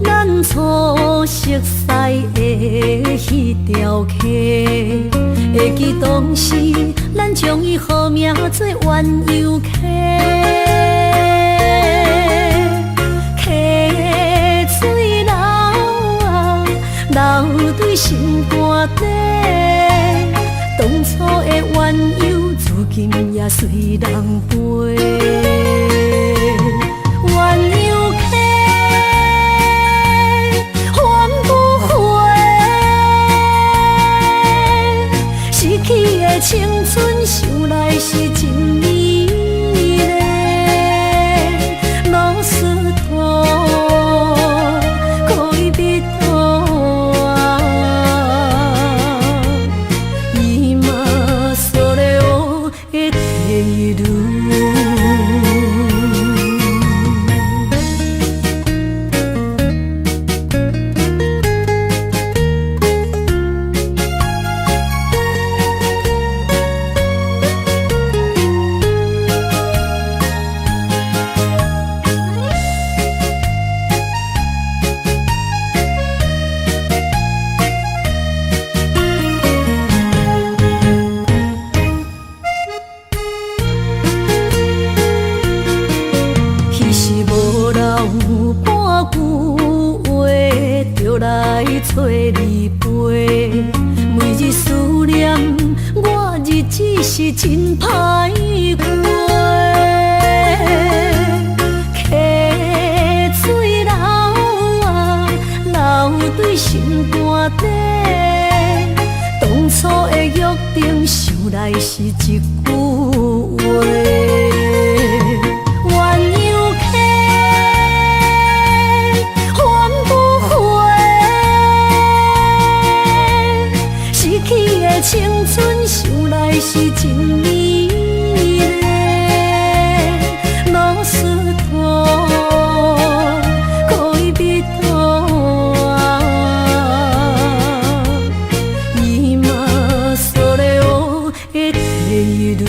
咱初熟悉的迄条溪，会记当时咱将伊号名做鸳鸯溪。溪水流啊，流对心肝底。当初的鸳鸯，如今也随人飞。鸳鸯溪，翻不回，逝去的青春，想来是真美丽。老师徒，可以彼途啊，伊嘛所了的地路。来找你陪，每日思念，我日子是真歹过。溪水流啊，流对心肝底。当初的约定，想来是一句话。青春想来是真美丽，老师徒，可以彼途啊，伊嘛所了的地路。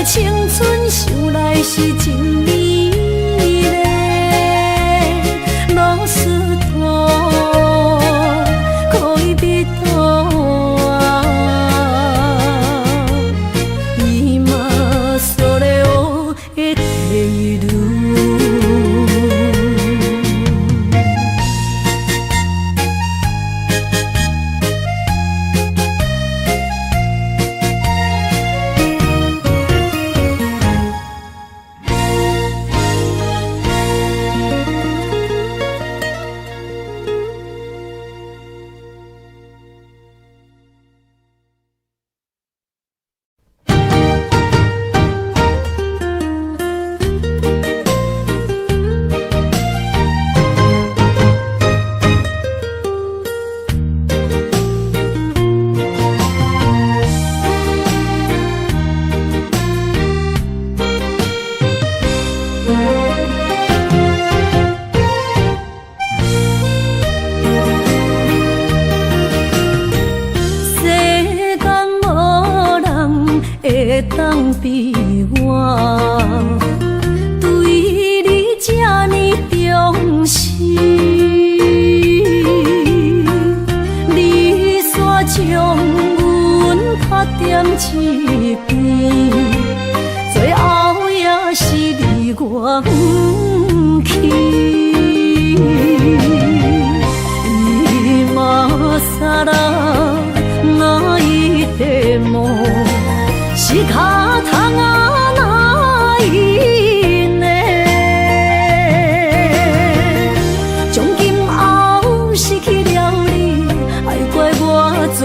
青春想来是真美丽，老师徒，可以彼途啊，伊嘛所了的地路。会当比我对你这呢重视，你煞将阮拍点一边，最后也是离我不去。伊嘛萨拉那伊的梦。是脚痛啊，哪伊呢？从今后失去了你，爱怪我自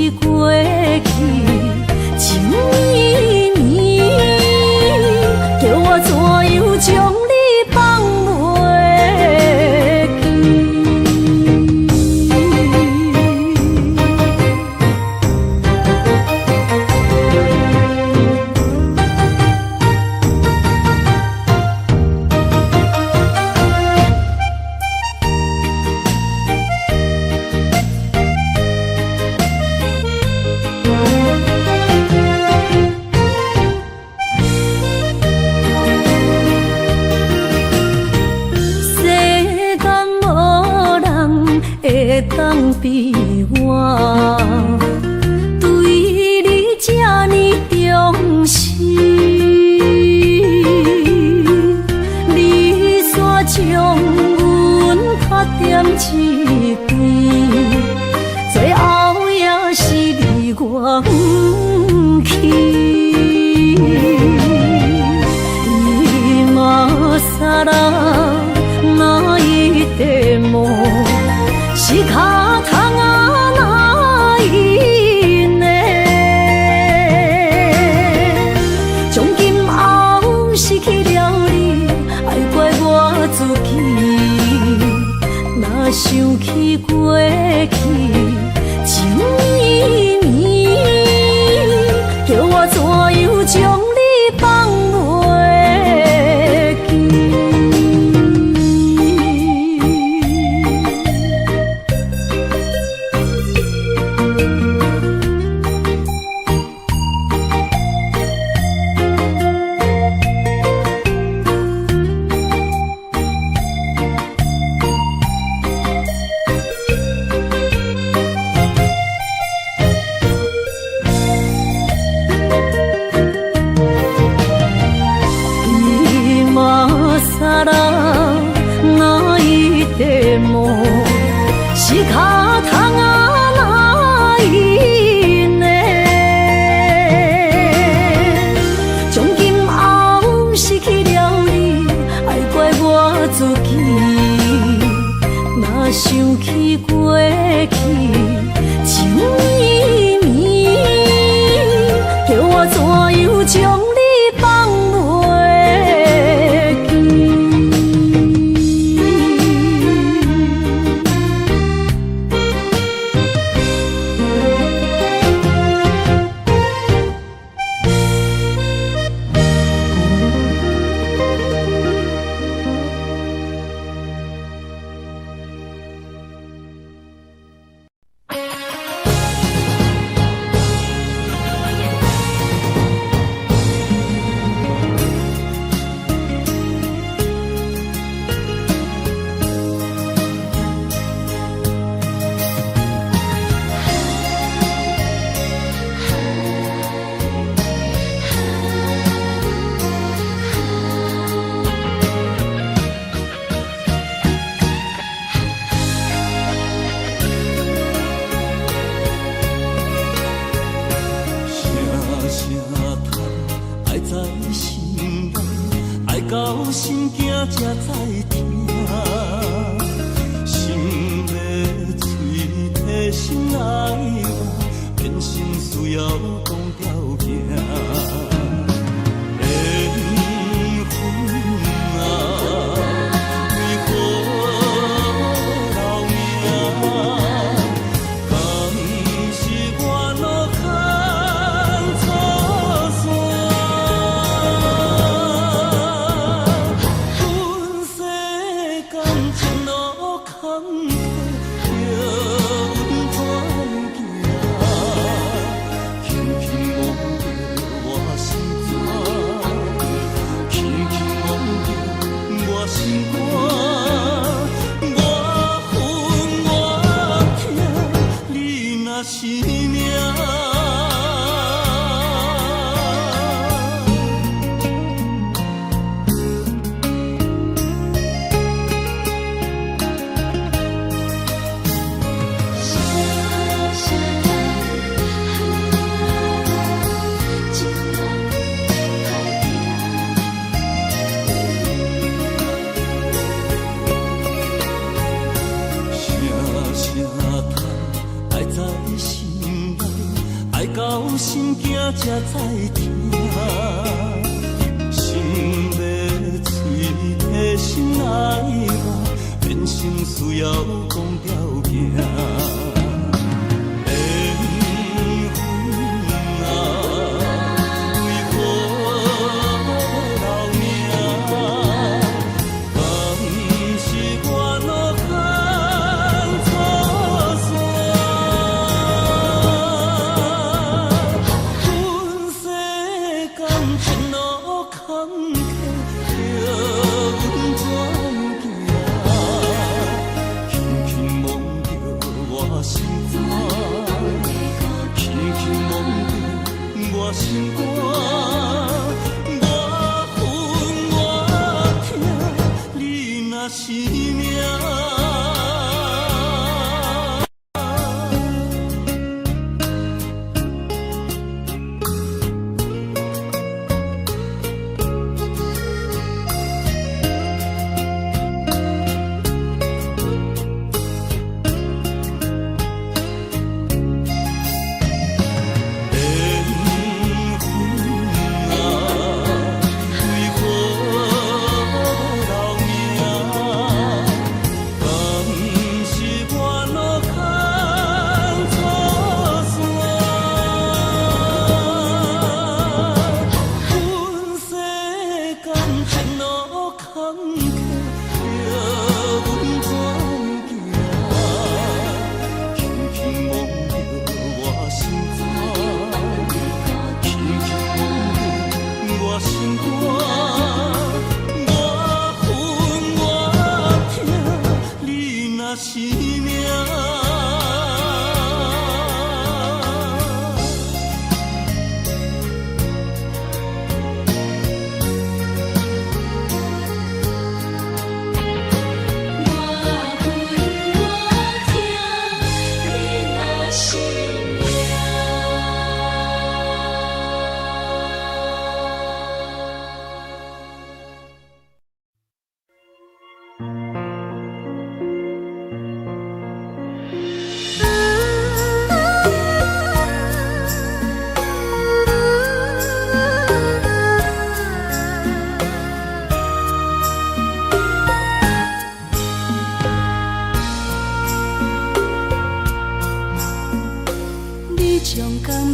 起过去，情绵绵，叫我怎样将你放袂记？当比我对你这呢重视，你煞将阮拍点一边，最后也是离我不去。今さら哪一点梦？是脚痛啊，哪一呢？从今后失去了你，爱怪我自己。若想起过去，情绵绵，叫我怎样将你放袂记？さら泣いても仕方がないね。从今后失去了你，爱怪我自己。若想起过去，情绵绵，叫我怎样将你放袂记？到心惊才知听，心要嘴替心爱我，变心需要讲条件。缘分啊，为何留名？敢是我路牵错线？了心惊才知疼，心要碎提心爱我，变成需要讲条行。心肝，我恨我痛，你若是命。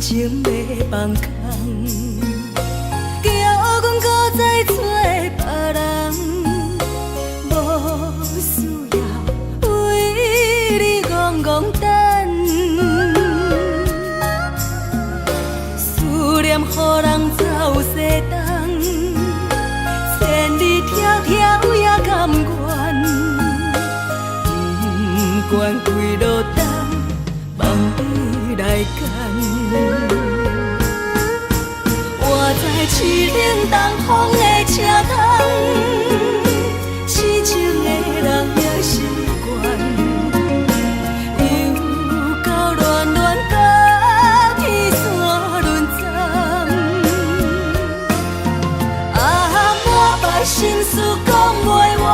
情要放空，叫阮搁再找别人，无需要为你戆戆等。思念予人走西东，千里迢迢也甘愿，不管几路灯，望你来赶。我在凄冷东风的车窗，痴情的人也习惯，又到恋恋甲天山论战。满腹心事讲袂完，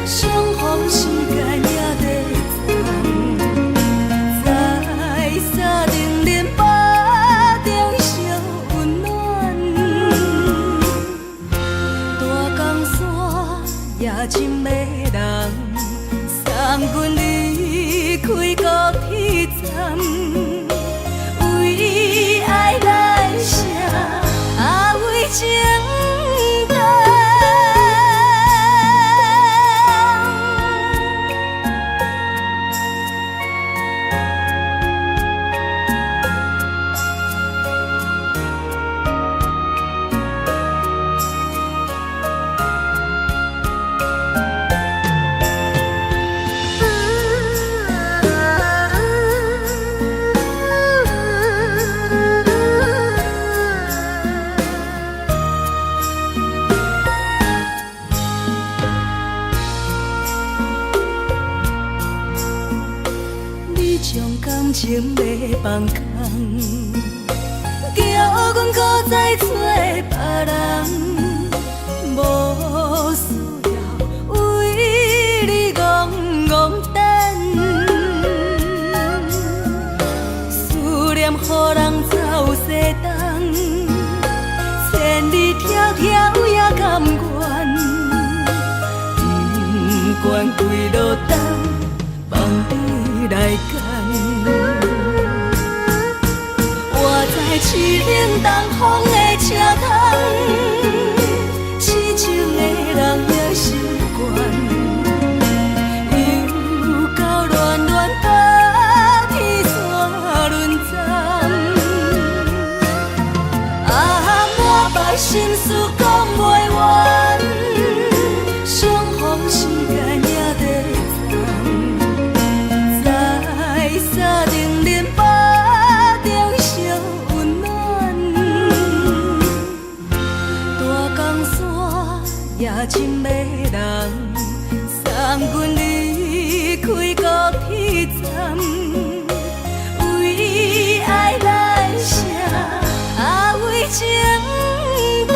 相逢时间也在长。在沙定连巴中烧温暖，大江山也深的人，送阮离开高铁站，为爱来写为情。情要放空，叫阮搁再找别人，无需要为你戆戆等。思念予归落单，望你来干。我在凄冷东风的车头，痴情的人也习惯，又到恋恋把天线轮转。啊，满腹心事讲袂完，相逢时间也在站，在沙定连巴中相温暖。大江山夜深的人，送阮离开高铁站，为爱来写，为情等。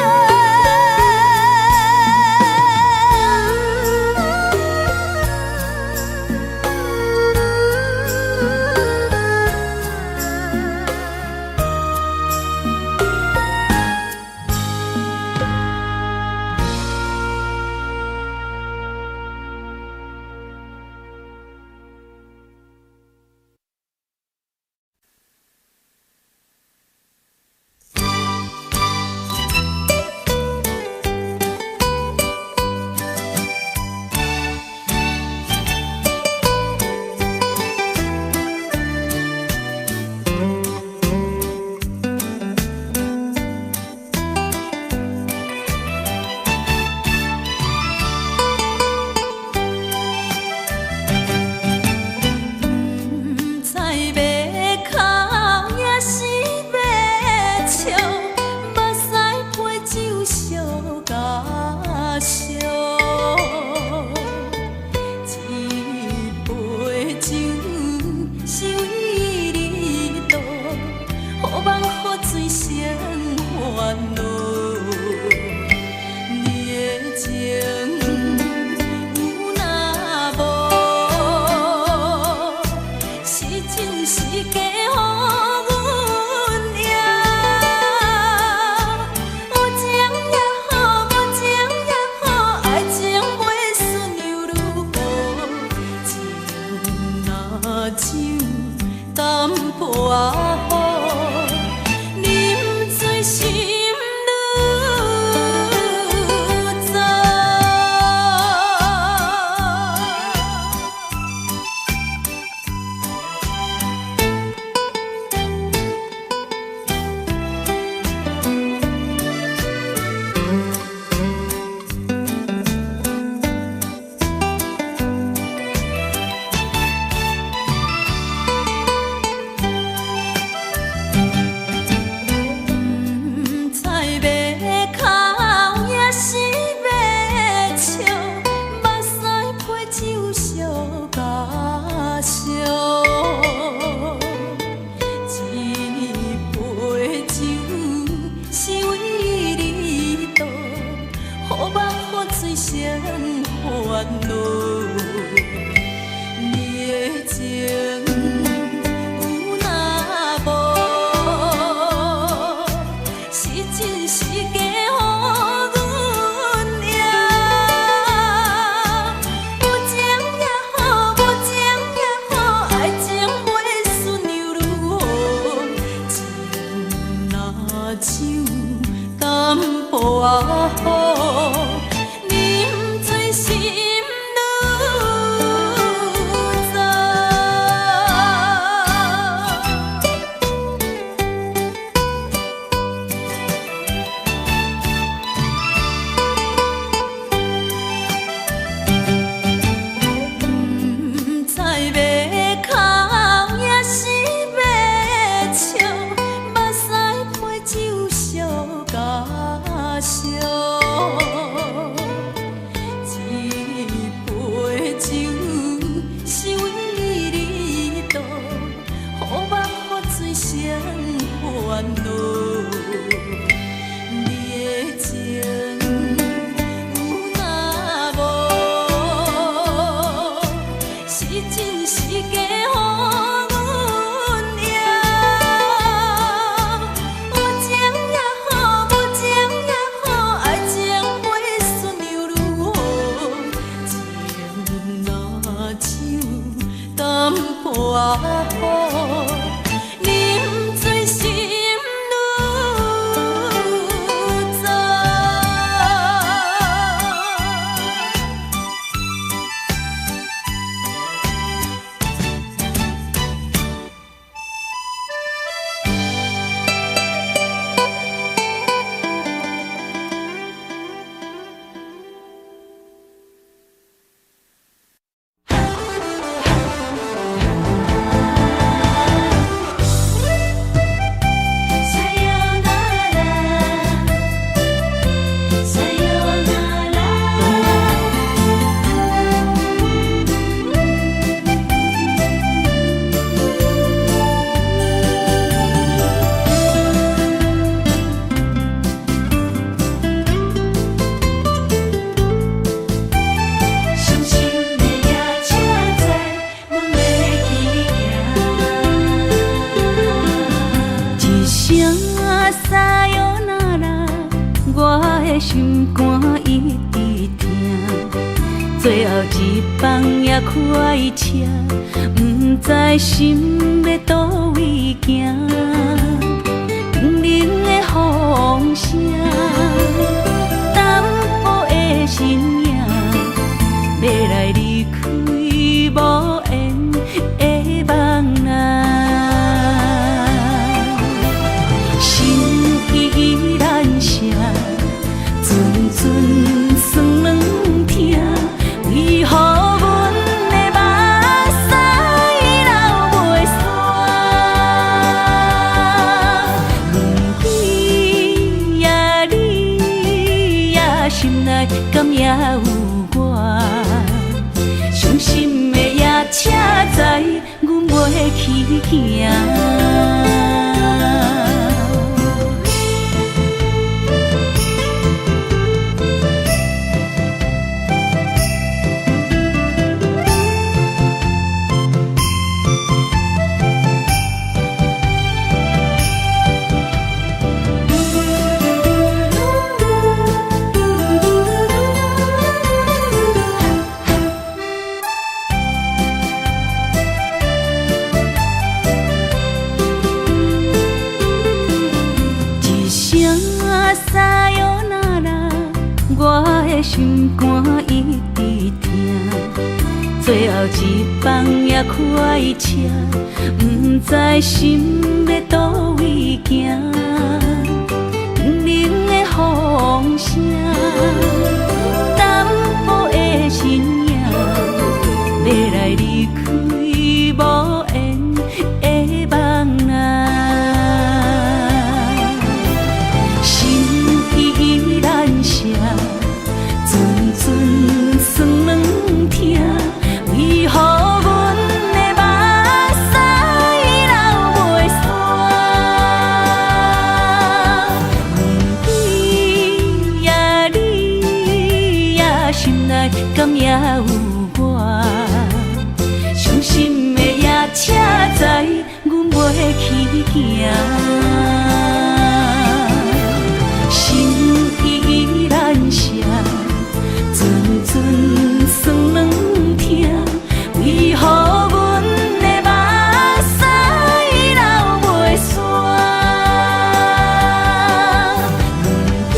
酒淡薄好，饮醉心愈糟。心肝一直疼，最后一放也开车，不知心要倒位行。冷冷的风声，淡薄的身影，要来离开无缘的梦啊，心依然舍。阵阵酸软疼，为何阮的目屎流袂煞？轮回呀，你呀，心内敢也有我？伤心的夜车载，阮袂去行。心肝一直疼，最后一放也开车，不知心要倒位行。冷冷的风声，淡薄的身影，要来离开无缘的梦啊，心依然舍。阵阵酸软疼，为何阮的目屎流袂煞？轮回呀，你呀，心内敢也有我？伤心的夜车载，阮袂去行。心依然舍。阵阵酸软疼，为何阮的目屎流袂煞？轮回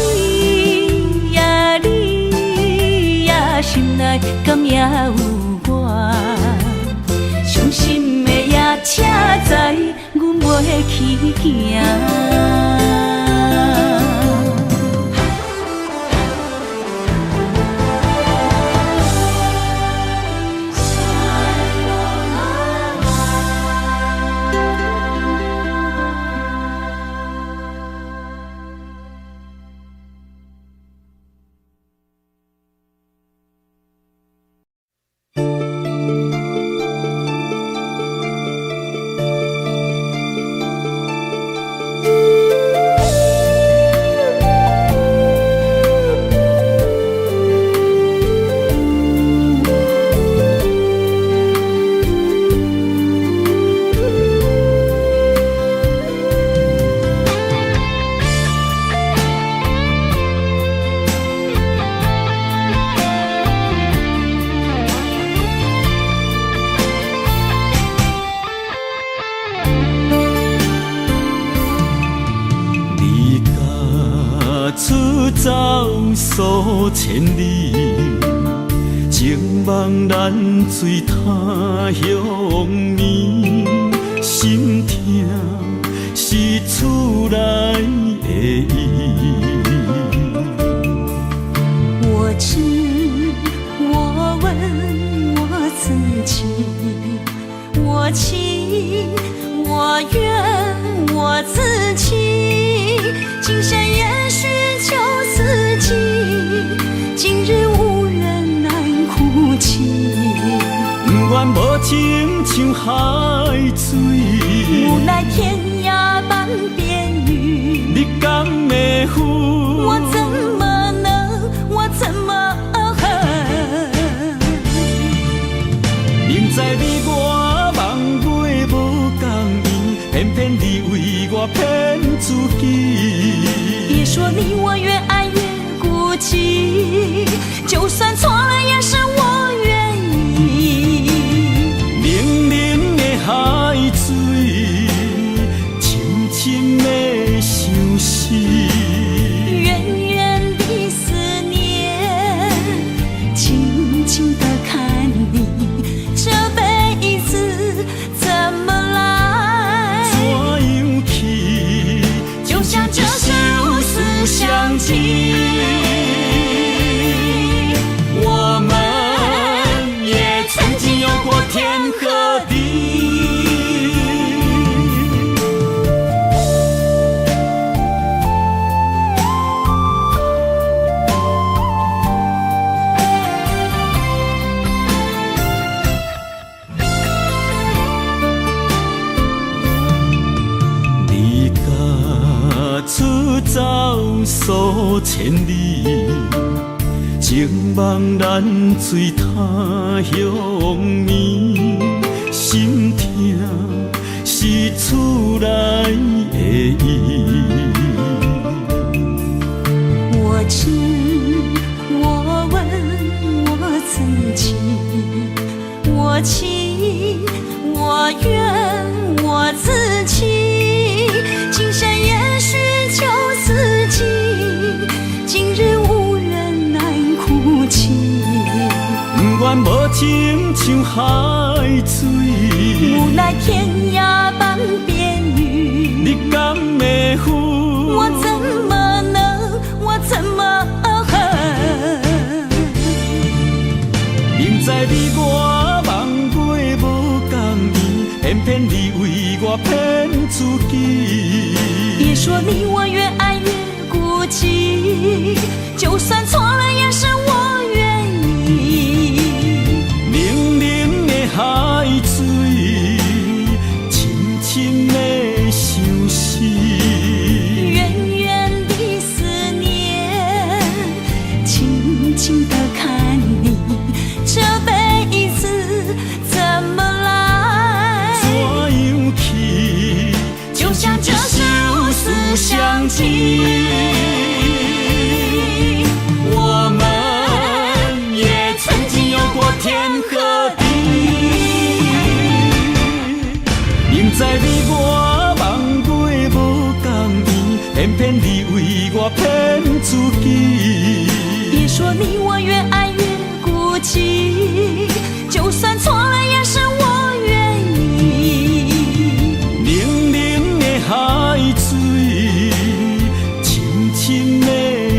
呀，你呀，心内敢也有我？伤心的夜车载，阮袂去行。走数千里，情梦难随他乡眠，心痛是厝内的伊。我知，我问我自己，我情我愿我自欺，今生也许就四季，今日无人难哭泣。不愿无情像海水，无奈天涯半边雨，你敢会负？我怎么能，我怎么恨？明知你我梦袂无共伊，偏偏你为我骗自己。别说你我越爱越孤寂，就算错了也是我愿意。冷冷的海水，深深的相思。远远的思念，静静地看你，这辈子怎么来？怎样去？就像这是无私相契。我们也曾经有过天和地。离家出走数千里，情梦难随他乡眠，心痛是厝内的伊。我知，我问我自己，我情我愿我自欺，今生也许就四季，今日无人难哭泣。不愿无情像海水，无奈天涯半边雨，你敢会负？我怎么能，我怎么恨？明知你我梦袂无共伊，偏偏你为我骗自己。别说你我越爱越孤寂，就算错了也是我愿意。冷冷的海水，深深的相思。远远的思念，静静地看你，这辈子怎么来？怎样去？就像这是无私相契。我们也曾经有过天和地。明知你我梦袂无共伊，偏偏你为我骗自己。别说你我越爱越孤寂，就算错了也是我愿意。冷冷的海水，深深的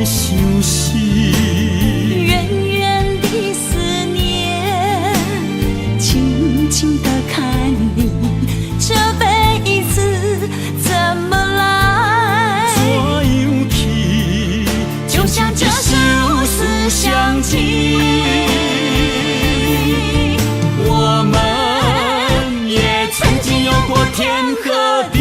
相思。远远的思念，静静地看你，这辈子怎么来？怎样去？就像这是无私相契。我们也曾经有过天和地。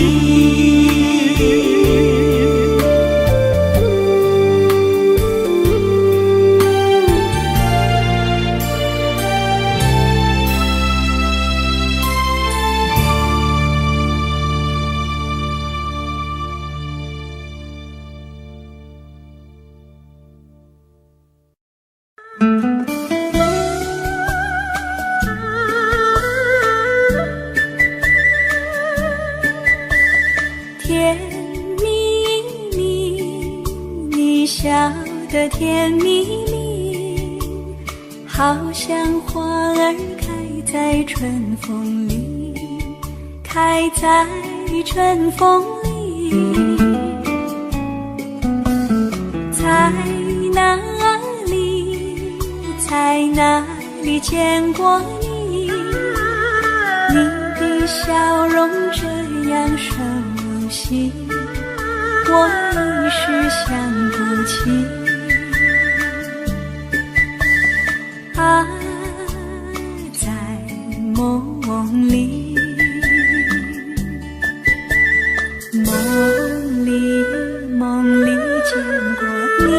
的甜蜜蜜，好像花儿开在春风里，开在春风里。在哪里，在哪里见过你？你的笑容这样熟悉，我一时想不起。啊，在梦里，梦里见过你，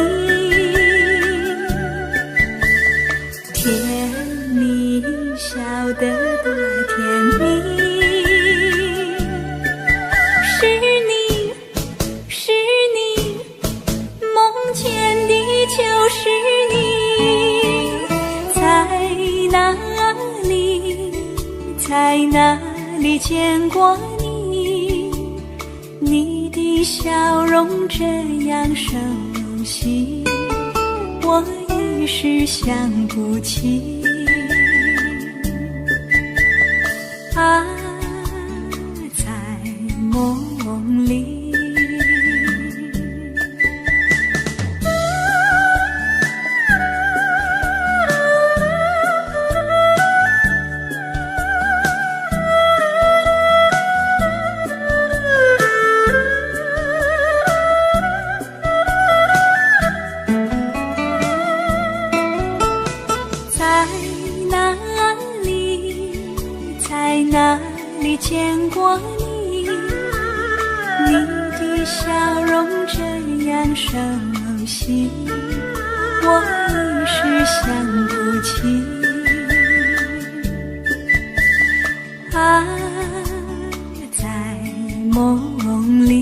甜蜜笑得多甜蜜。是你，梦见的就是你。在哪里见过你？你的笑容这样熟悉，我一时想不起。啊，在梦里。在哪里见过你？你的笑容这样熟悉，我一时想不起。啊，在梦里，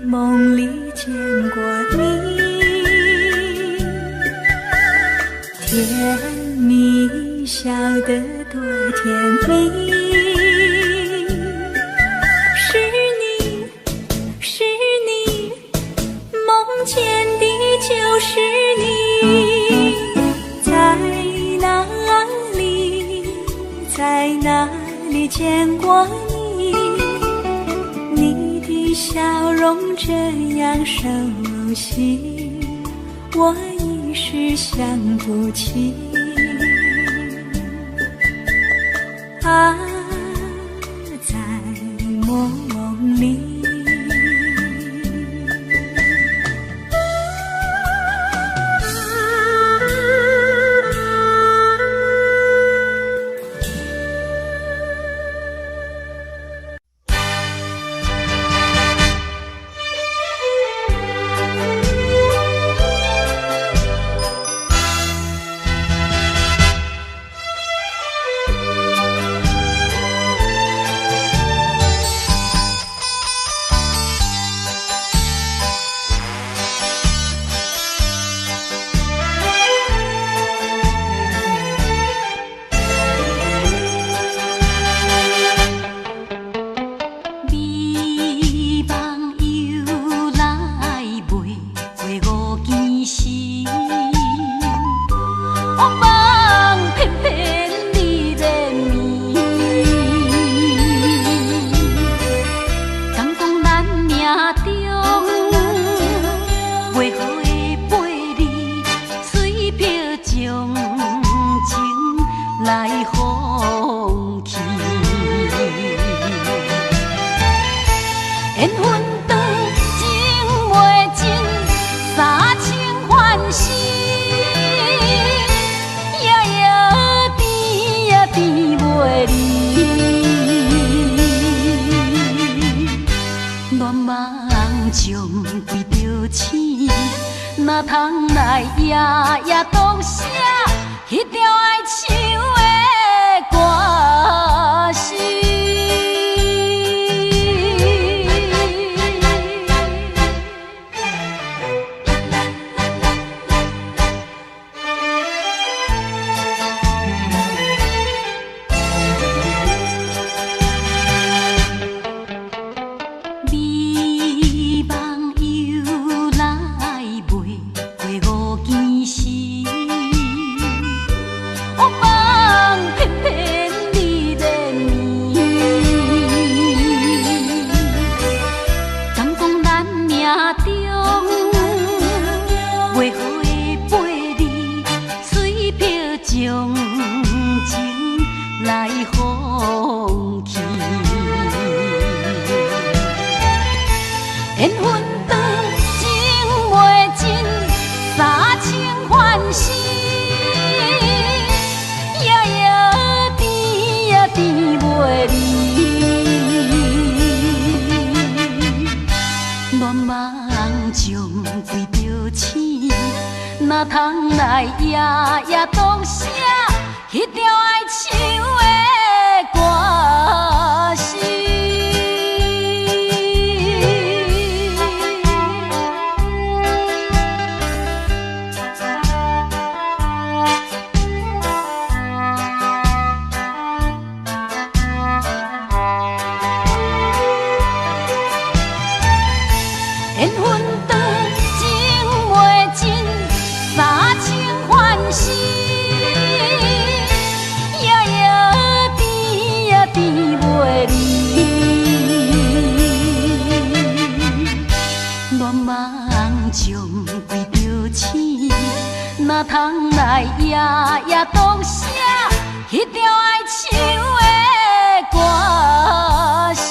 梦里见过你。甜蜜笑得多甜蜜，是你，梦见的就是你。在哪里见过你？你的笑容这样熟悉，我一时想不起。啊，在梦里。哪通来夜夜读写迄条爱唱的歌词？心，夜夜甜呀甜袂离。乱梦中规着醒，哪通来夜夜独写迄条爱唱的歌词。缘分长情袂尽，三情换死，夜夜甜呀甜袂离。乱梦中规着醒，哪通来夜夜独写迄条爱唱的歌词。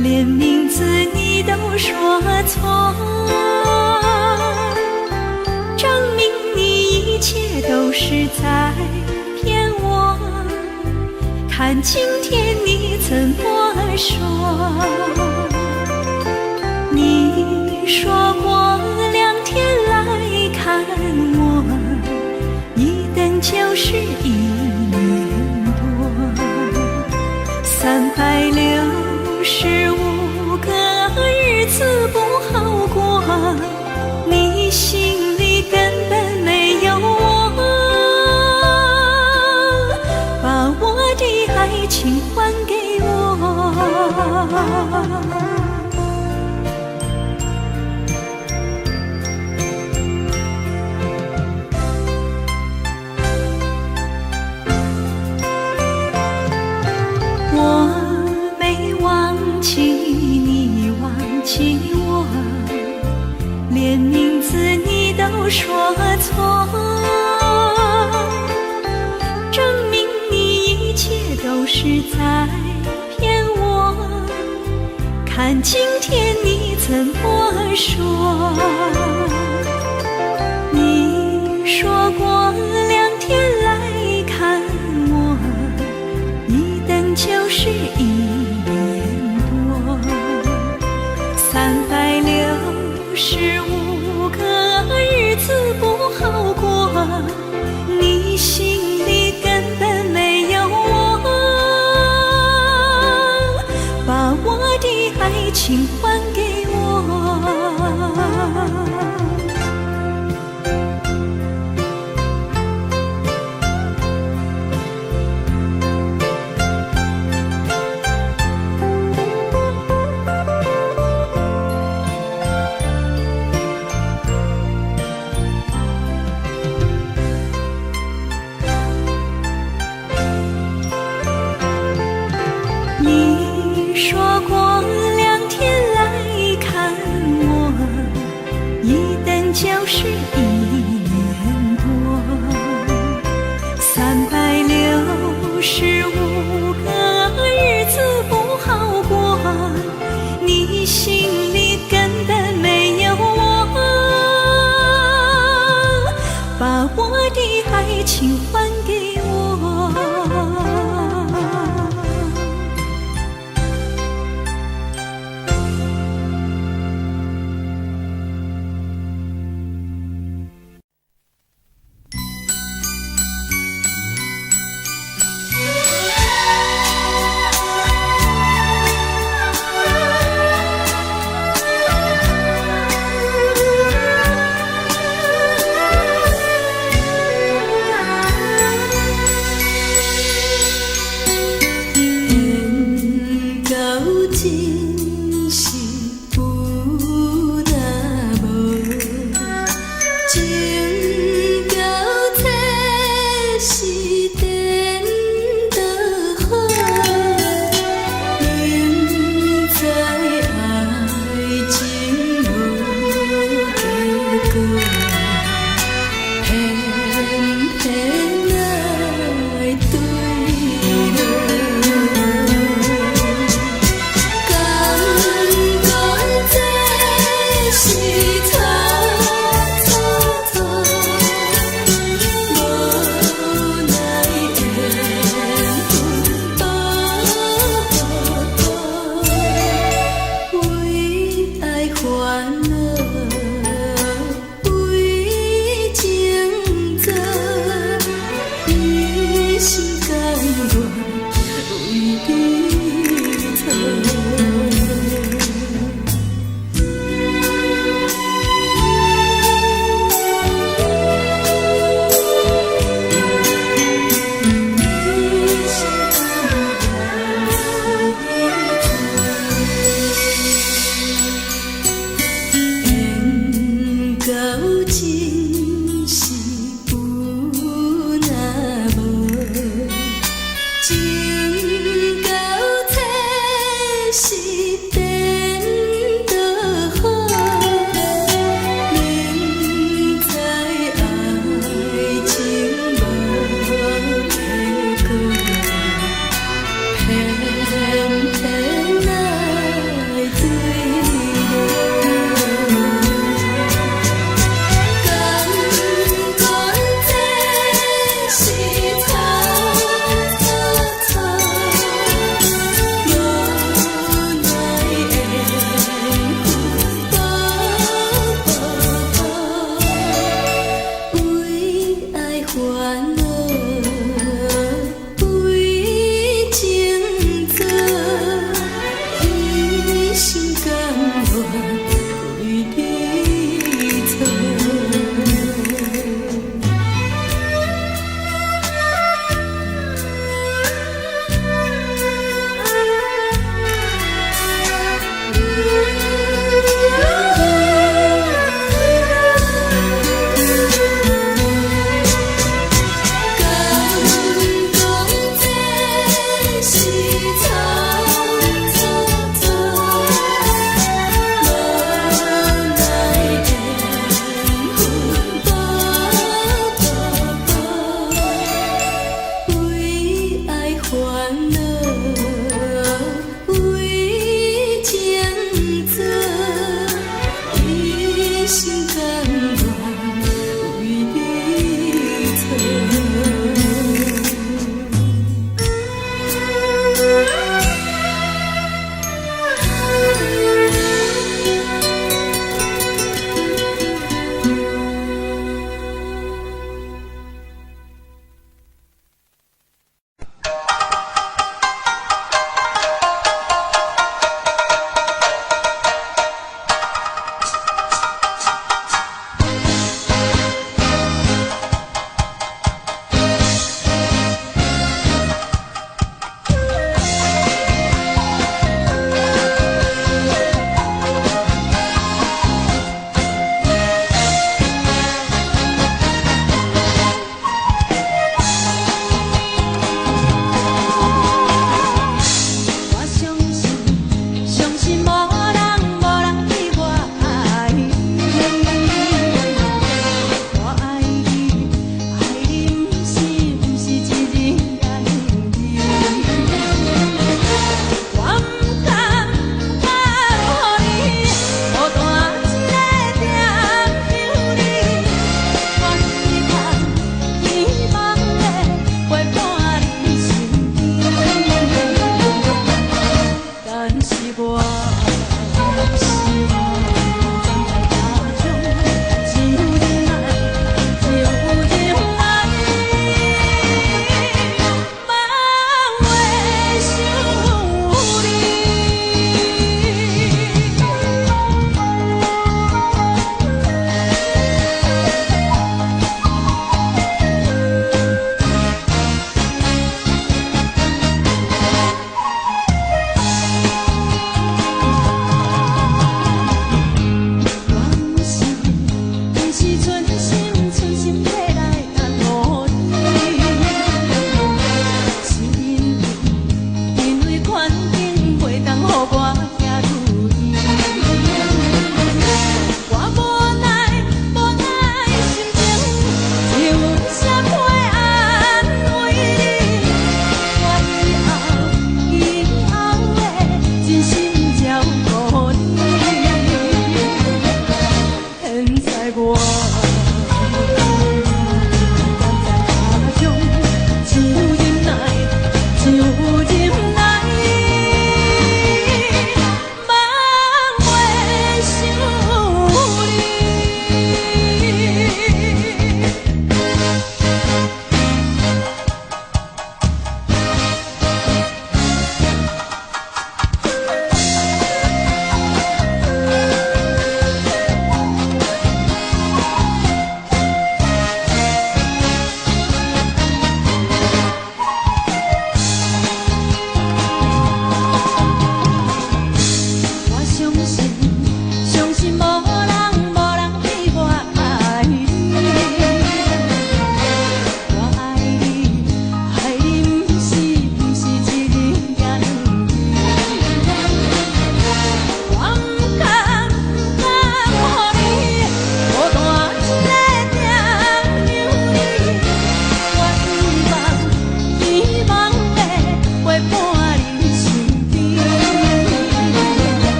连名字你都说错，证明你一切都是在骗我。看今天你怎么说？你说过2天来看我，一等就是1年多，365个日子不好过，你心里根本没有我，把我的爱情还给我。连名字你都说错，证明你一切都是在骗我。看今天你怎么说？你说过2天来看我，一等就是1年多，365个日子不好过，你心里根本没有我，把我的爱情还给我。你说过2天来看我，一等就是1年多，365个日子不好过，你心里根本没有我，把我的爱情还给我。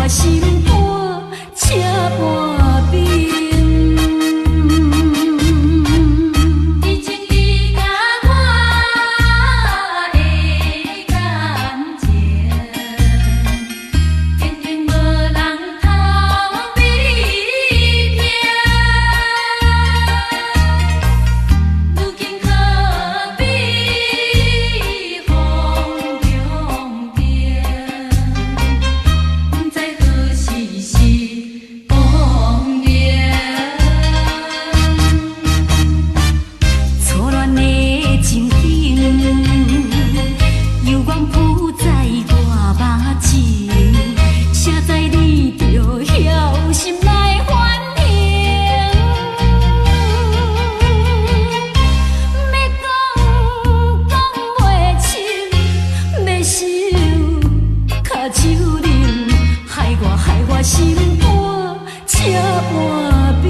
心。心肝车换面。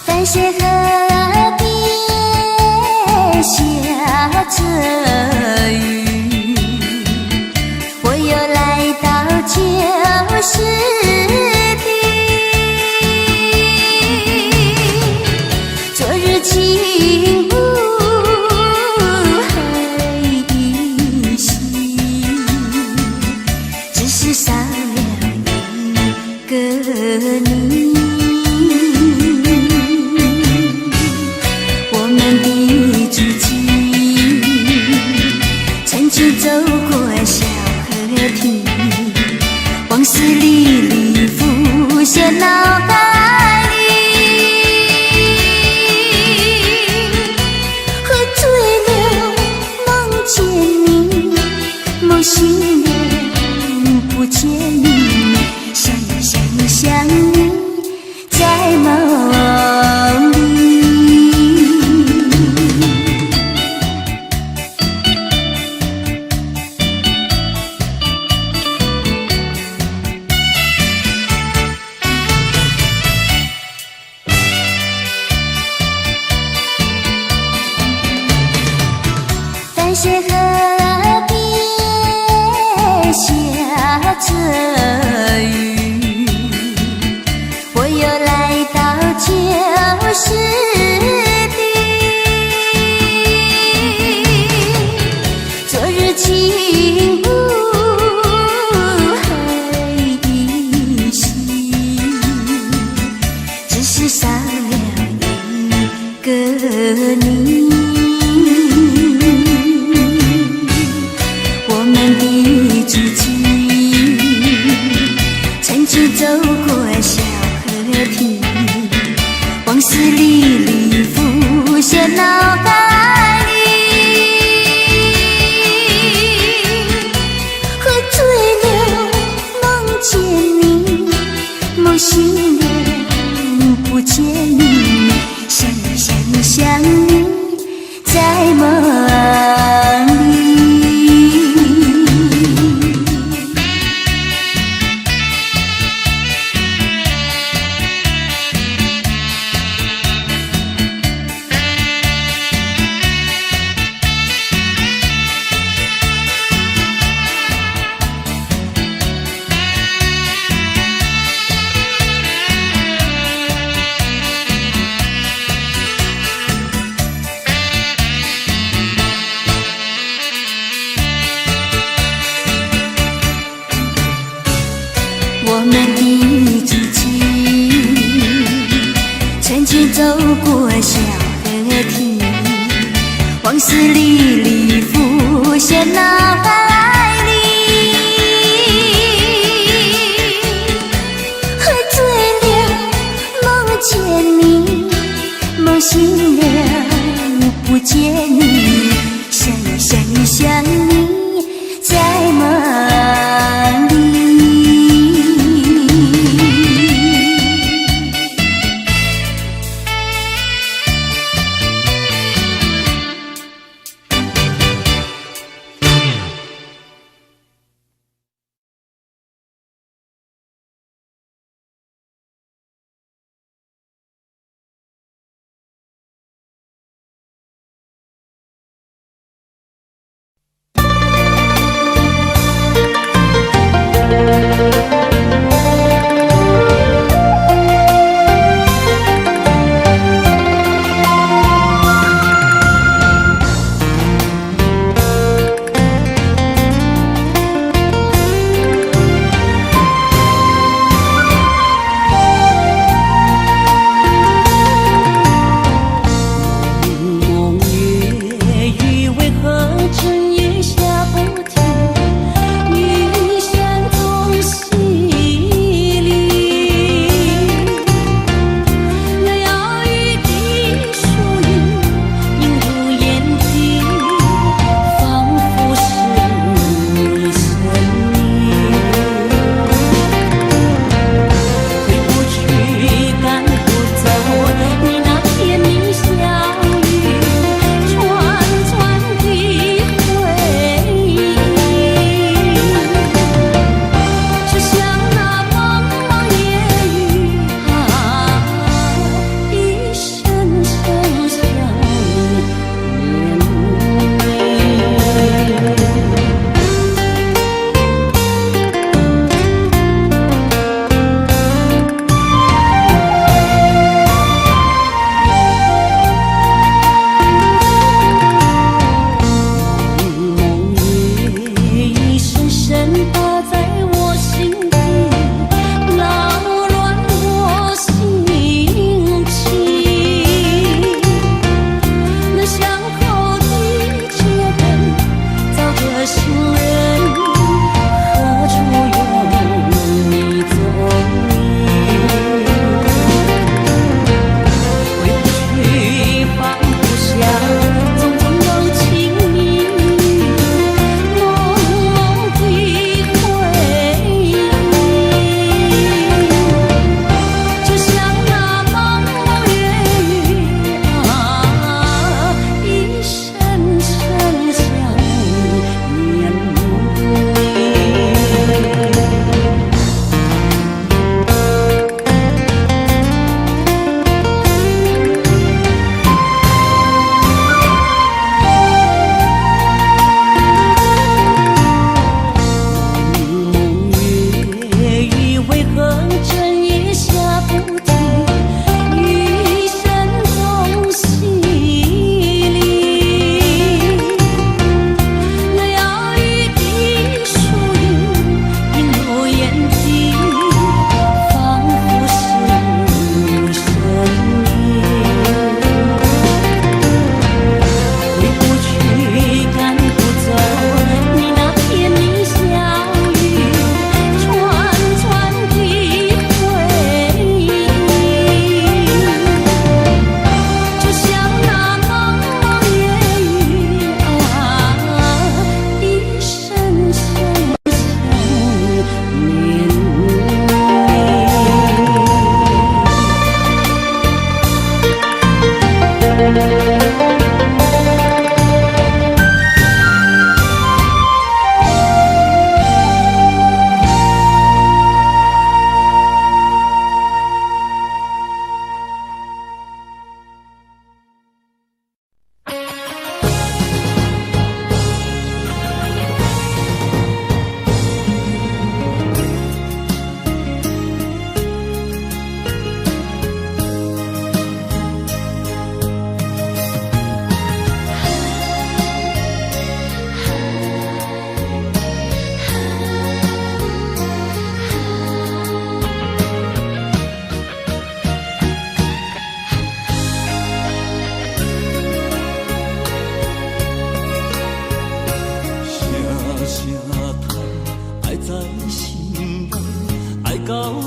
淡水河边下着雨，我又来到旧时地。昨日情不还依稀，只是少了一个你。走过小河堤，往事历历浮现脑海里。喝醉了，梦见你，梦醒了，不见你，想你，在梦里。淡水河边下着雨，我又来到旧时地。昨日情不还依稀，只是少了一个你。走过小河堤，往事历历浮现脑海里。喝醉了，梦见你，梦醒了，不见你，想你，在梦里。我们的剧情，曾经走过小河堤，往事历历浮现脑海里。喝醉了，梦见你，梦醒了，不见你，想你，在梦里。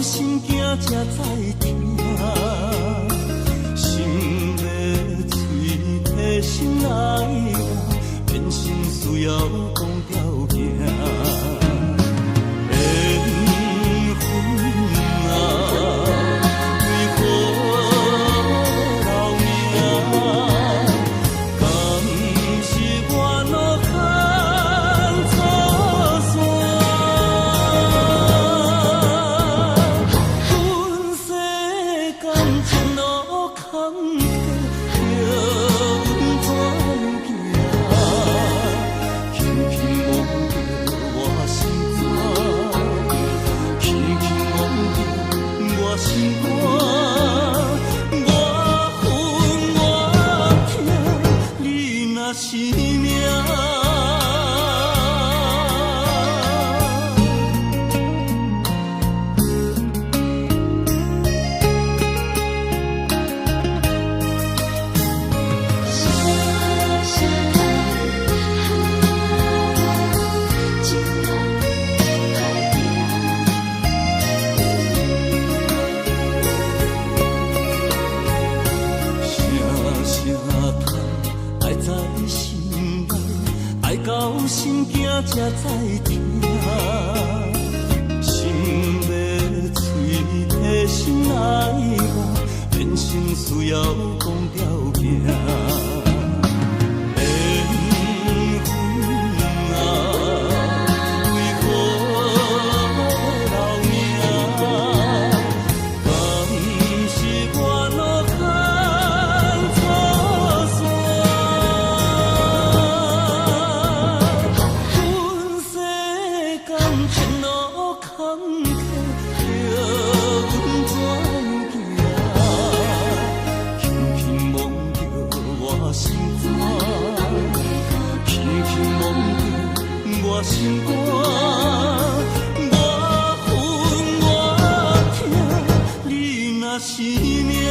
心惊才知听，心要嘴提心来话，变心需要讲条件。心惊才知听，心要嘴提心来话，变心需要讲条件。心肝，我恨我痛，你若是命。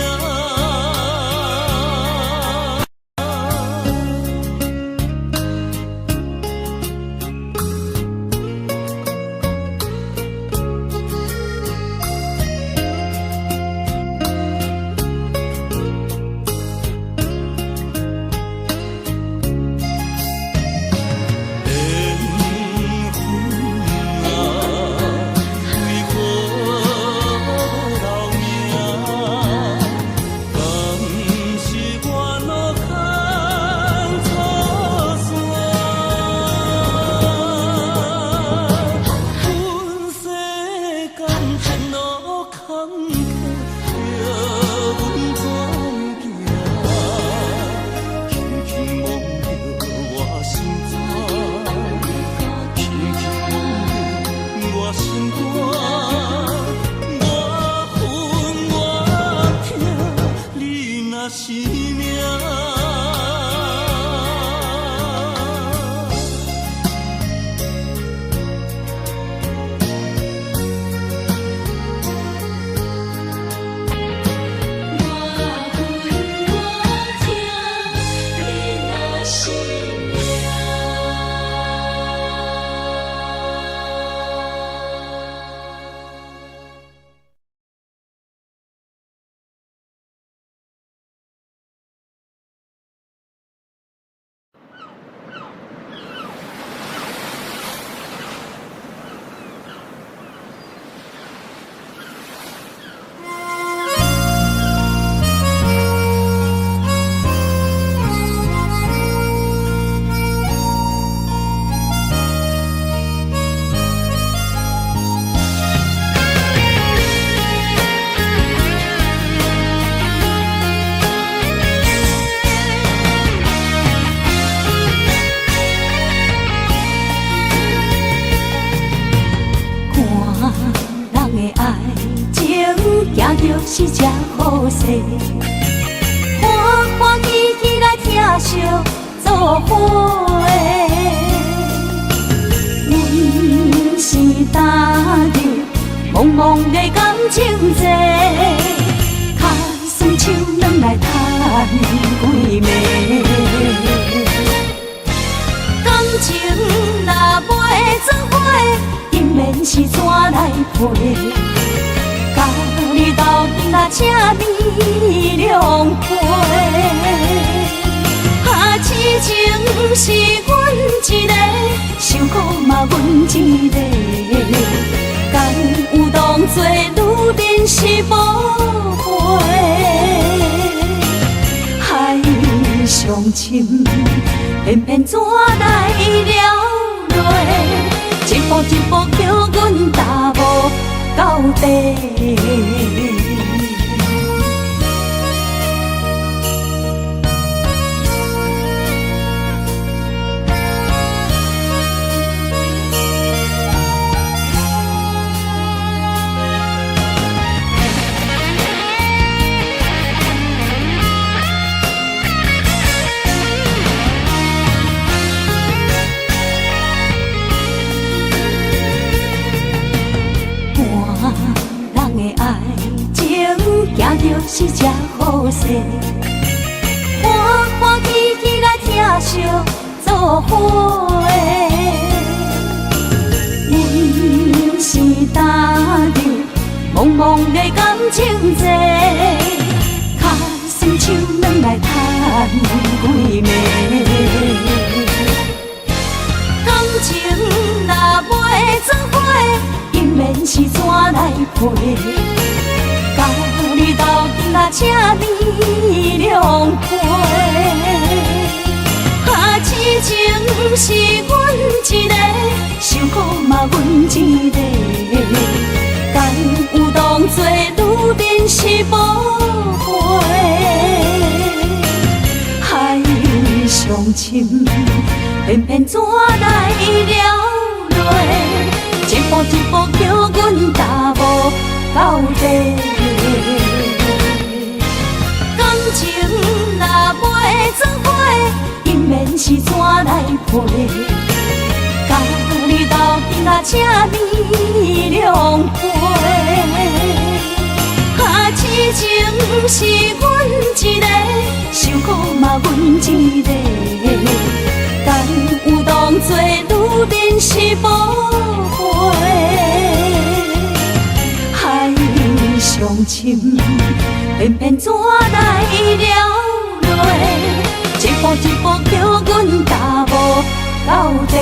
是这好势，欢欢喜喜来听相作伙的。阮是踏入茫茫的感情债，脚酸手软来叹几暝。感情若袂做伙，因免是怎来陪？这美良陪。痴情是阮一个，受苦嘛阮一个，敢有当作女人是无悔？海上深，偏偏怎来了落？一步一步叫阮踏无到底。行就是这好势，欢欢喜喜来疼惜做伙的。阮是踏入茫茫的感情债，脚酸手软来叹几暝。感情若袂做伙，因免是怎来陪？甲你斗阵啊，这美良陪。痴情是阮一个，受苦嘛阮一个，敢有当作女人是无悔？海上深，偏偏怎来了落？一步一步叫阮踏无到底。感情若袂做伙，因免是怎来陪？甲你斗阵啊，这美良陪。痴情是阮一个，受苦嘛阮一个，敢有当作女人是无悔？上深，偏偏怎来了落？一步一步叫阮踏无到底。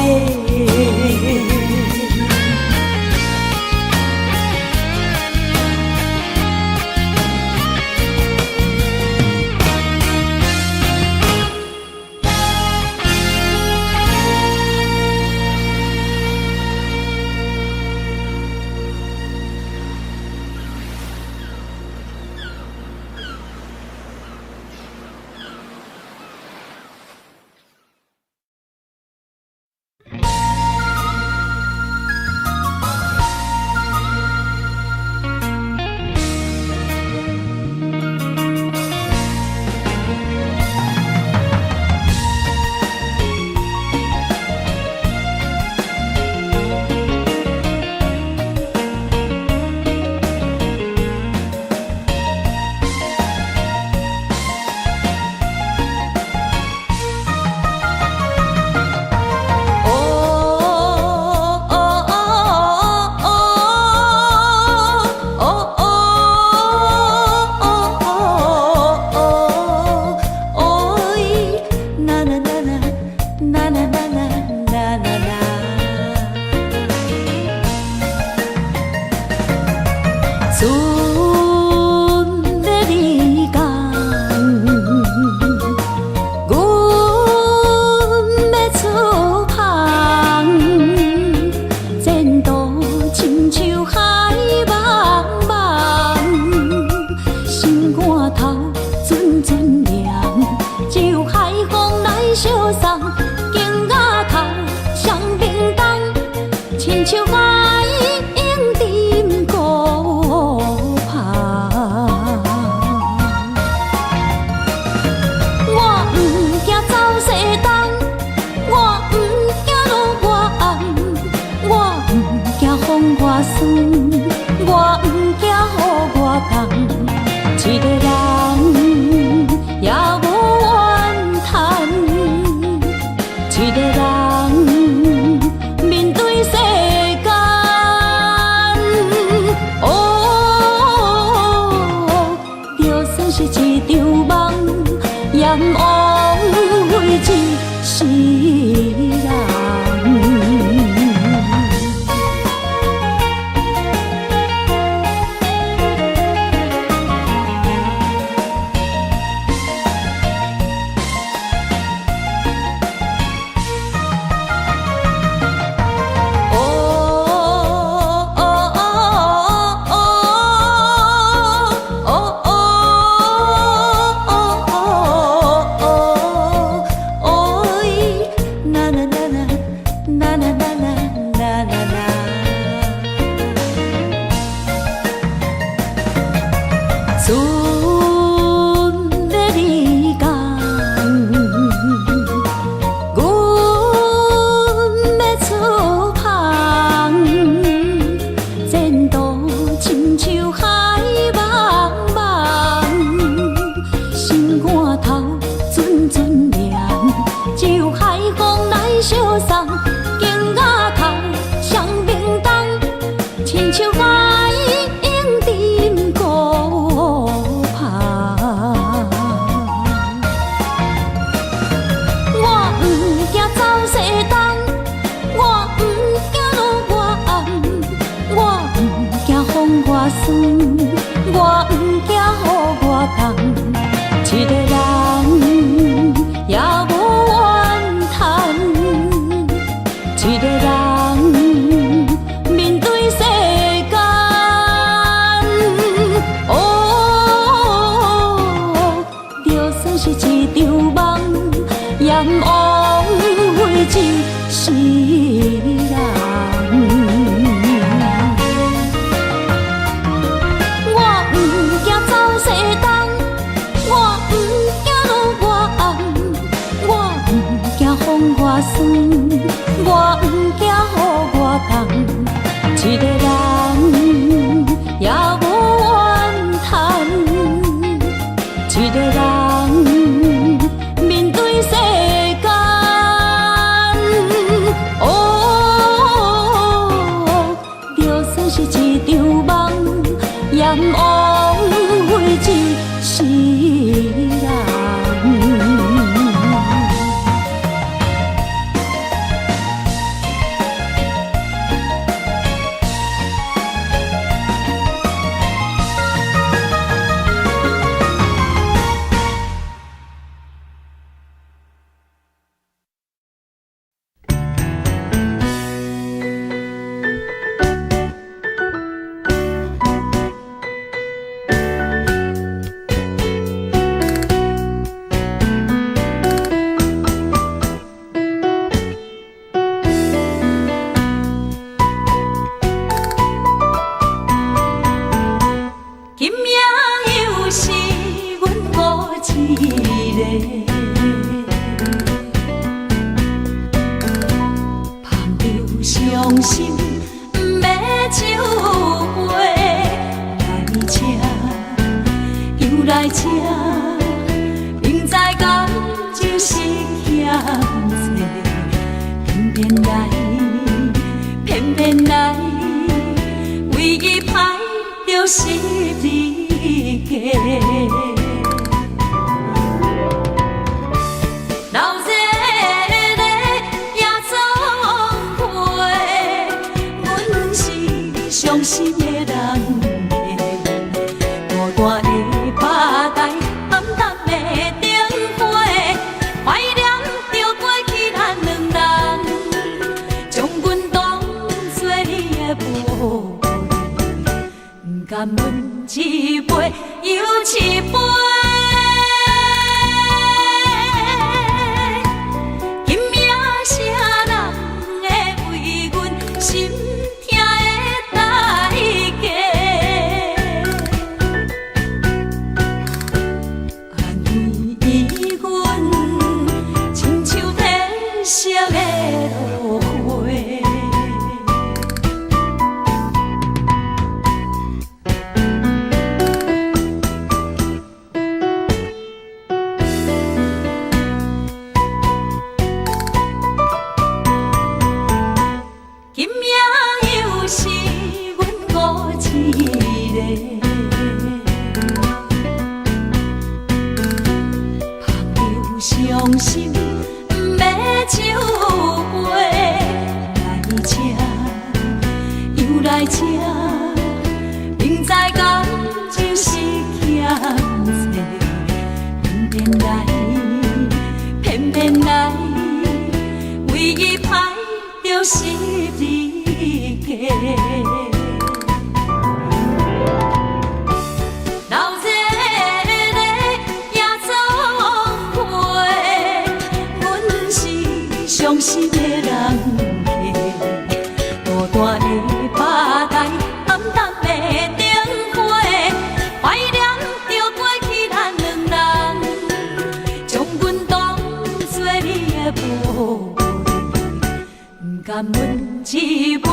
甘阮一杯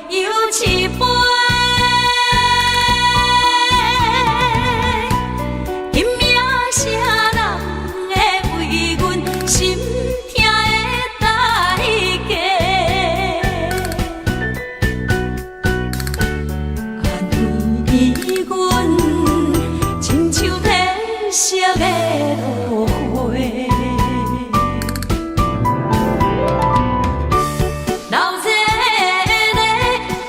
又一杯。今夜啥人会为阮心痛的代价？安慰阮，亲像褪色的落花。老热的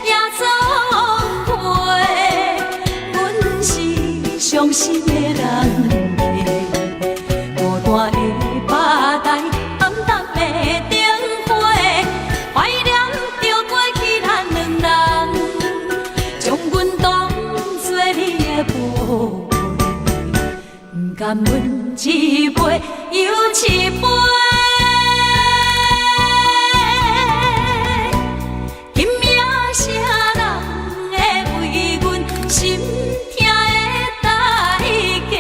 夜总会，阮是伤心的人。孤单的吧台，暗淡的灯火，怀念着过去咱两人，将阮当作你的宝贝，不甘阮一杯又一杯。今夜啥人会为阮心痛的代价？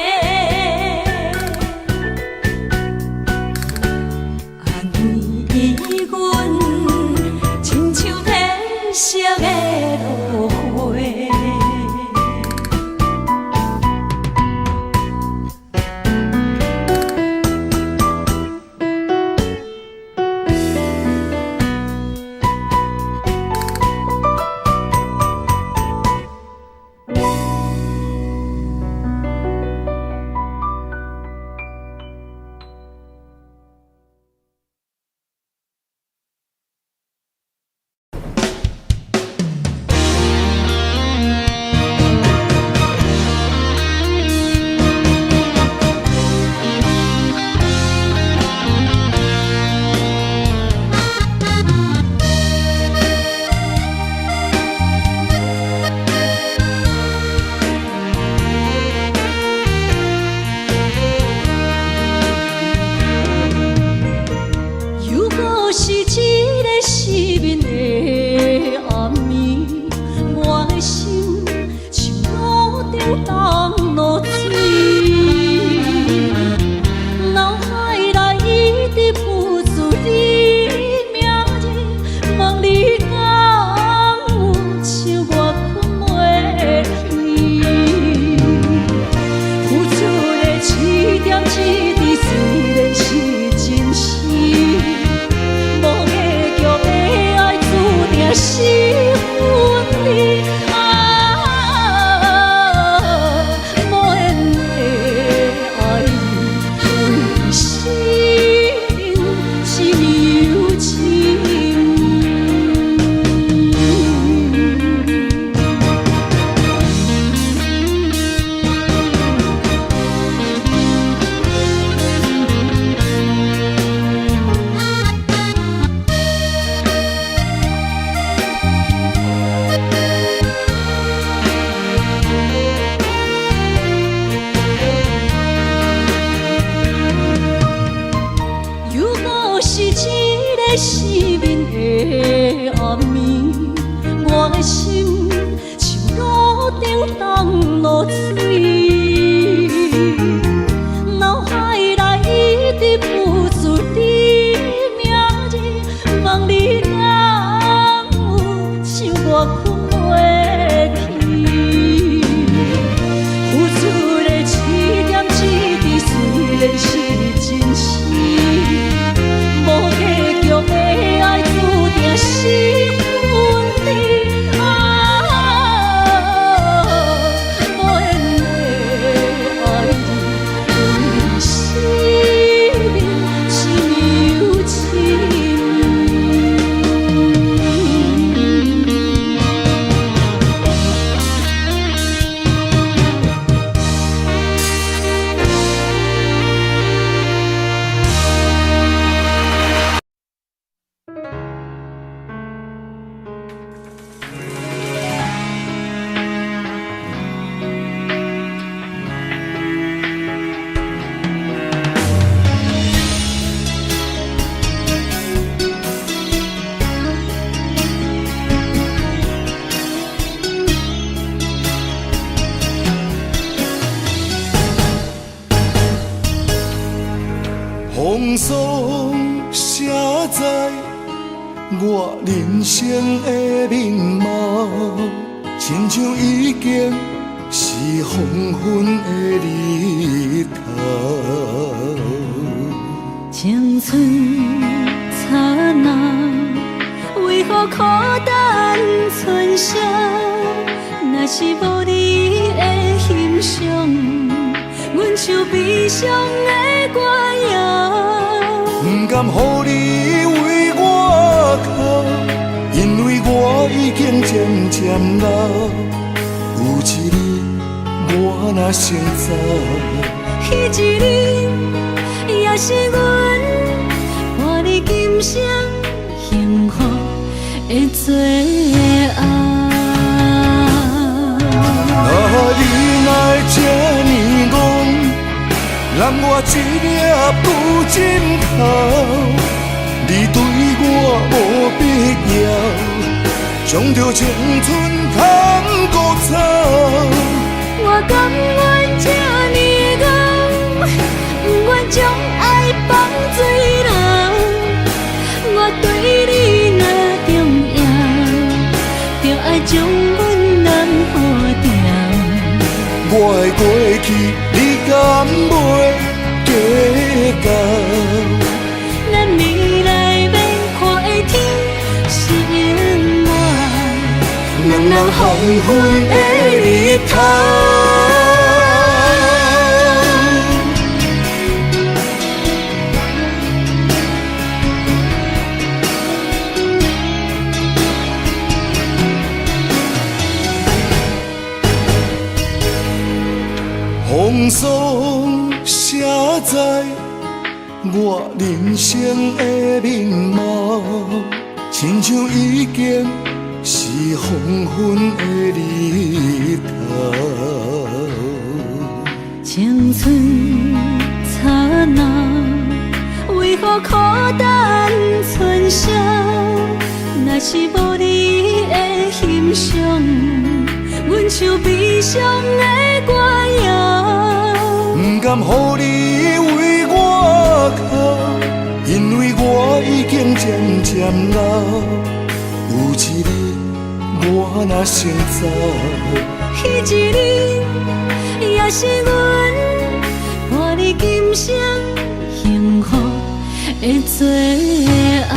安慰阮，亲像褪色的落花。风霜声在我人生的面貌，亲像已经是黄昏的日头。青春刹那，为何孤单存剩？若是无你的欣赏，阮像悲伤的歌谣。不甘予你为我哭，因为我已经渐渐老。有一日我若先走，彼一日也是阮伴你今生幸福的最后。啊，你哪会这呢戆，揽我一粒不枕头？你对我无必要，将着青春通孤走。我甘愿这呢戆，不愿将爱放水流。我对你若重要，就爱将阮男付掉。我的过去，你敢袂计较？咱未来免看的天是永远，两人黄昏的日头。风霜写在我人生的面貌，亲像已经是黄昏的日头。青春刹那，为何孤单存剩？若是无你的欣赏，阮像悲伤的歌谣。不甘予你为我哭，因为我已经渐渐老。有一日我若先走，彼一日也是阮伴你今生幸福的最后。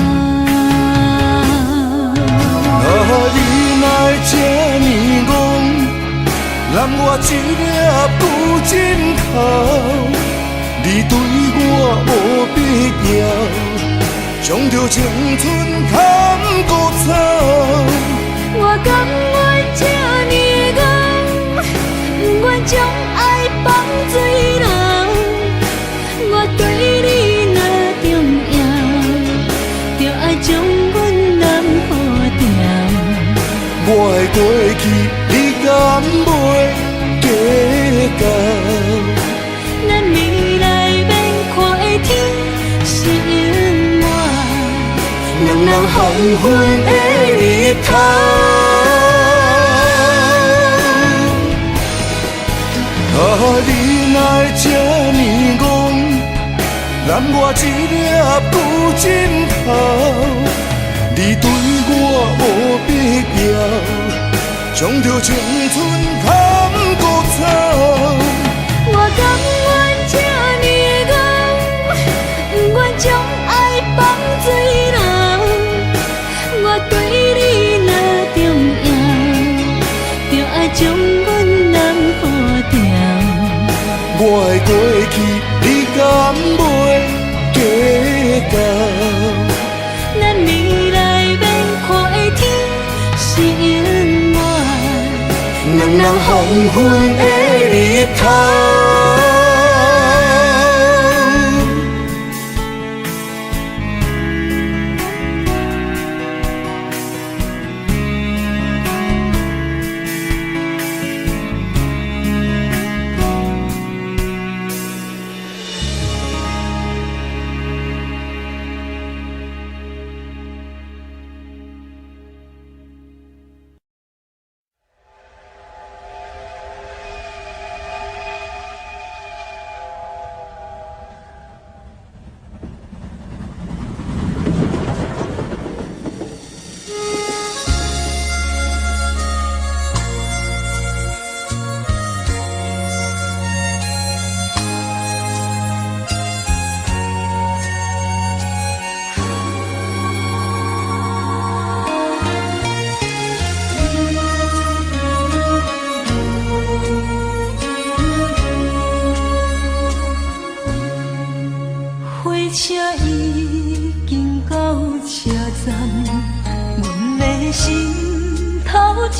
啊，你哪会这呢戆，揽我一粒不枕头？你对我无必要，将着青春通孤走。我甘愿这呢戆，不愿将爱放水流。我对你若重要，就爱将阮男付掉。我的过去，你敢袂计较？咱未来免看的天是永远，两人黄昏的日头。啊，你哪会这呢戆，揽我一粒不枕头？你对我无必要，将着青春通孤走。我甘愿这呢戆，不愿将爱放水流。我对你若重要，就爱将阮男付掉。我的过去，你敢袂计较？咱未来免看的天是永远，两人黄昏的日头。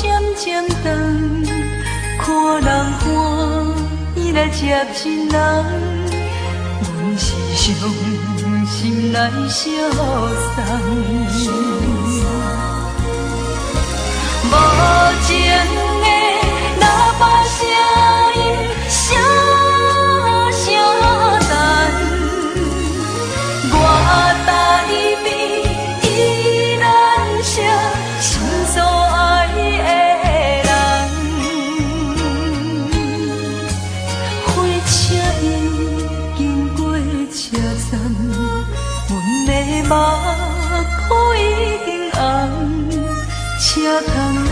渐渐长，看人欢，伊来接亲人，阮是伤心来相送。无情的喇叭声音，声声等，我台边依然写心所爱的人。火车已经过车站，阮的目眶已经红，车窗内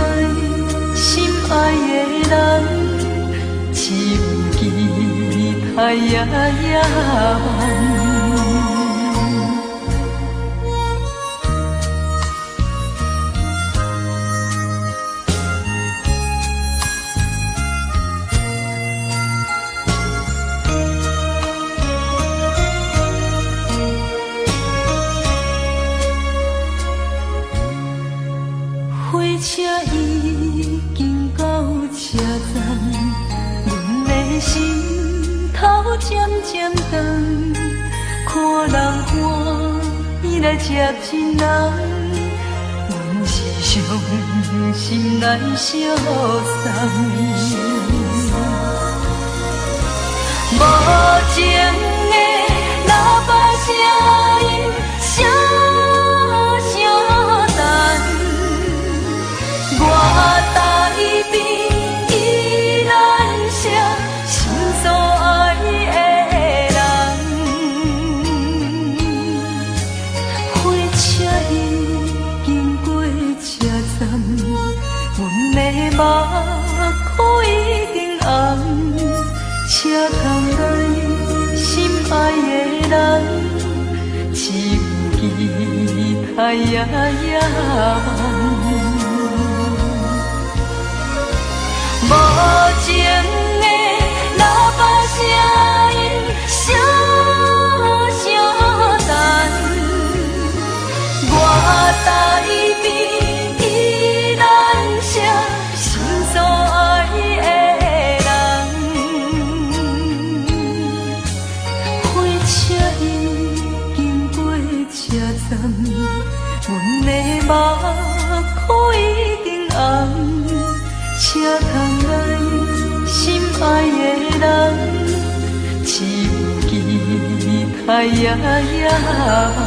心爱的人，只有期待夜夜梦。火车已经到车站，阮的心头渐渐长，看人欢，伊来接亲人，阮是伤心来相送。无情的喇叭声音，声声等。我台边依然写心所爱的人，火车已经过车站，阮的目眶已经红，车窗内心爱的人，只有期待夜夜梦。无情的喇叭声音，声声等，我台边依然写心所爱的人。火车已经过车站，阮的目眶已经红，车窗内心爱的人，只有期待夜夜梦。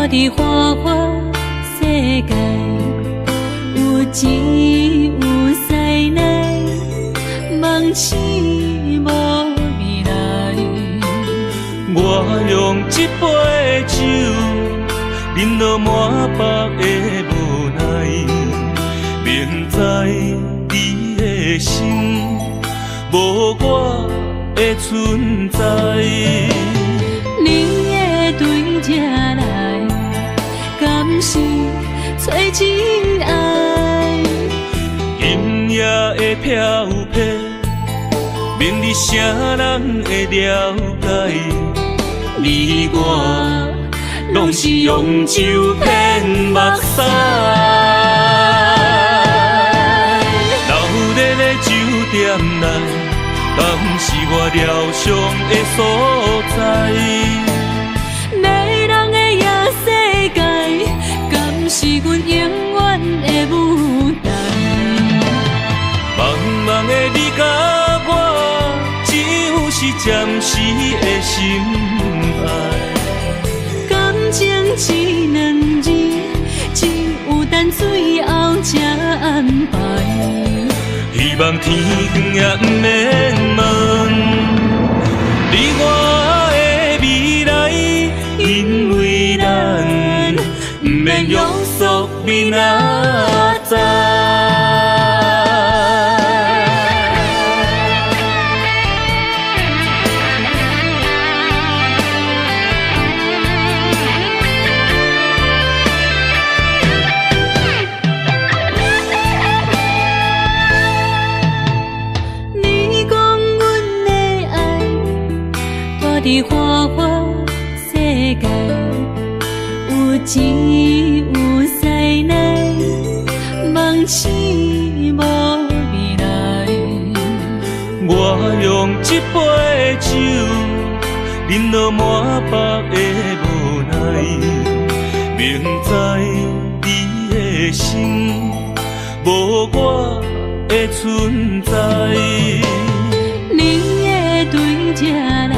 伫花花世界，有钱有势来，梦醒无未来。我用一杯酒，饮落满腹的无奈，明知你的心无我的存在。你的对这来，敢是找真爱？今夜的飘泊，明日啥人会了解？你我拢是用酒骗目屎，流热的酒店内，敢是我疗伤的所在？迷人的夜世界。心爱。感情一两字，只有等最后才安排。希望天光也不免问，你我的未来，因为咱不免约束明仔载。伫花花世界，有钱有势来，梦醒无未来。我用一杯酒，饮落满腹的无奈，明知你的心无我的存在。你的对这来，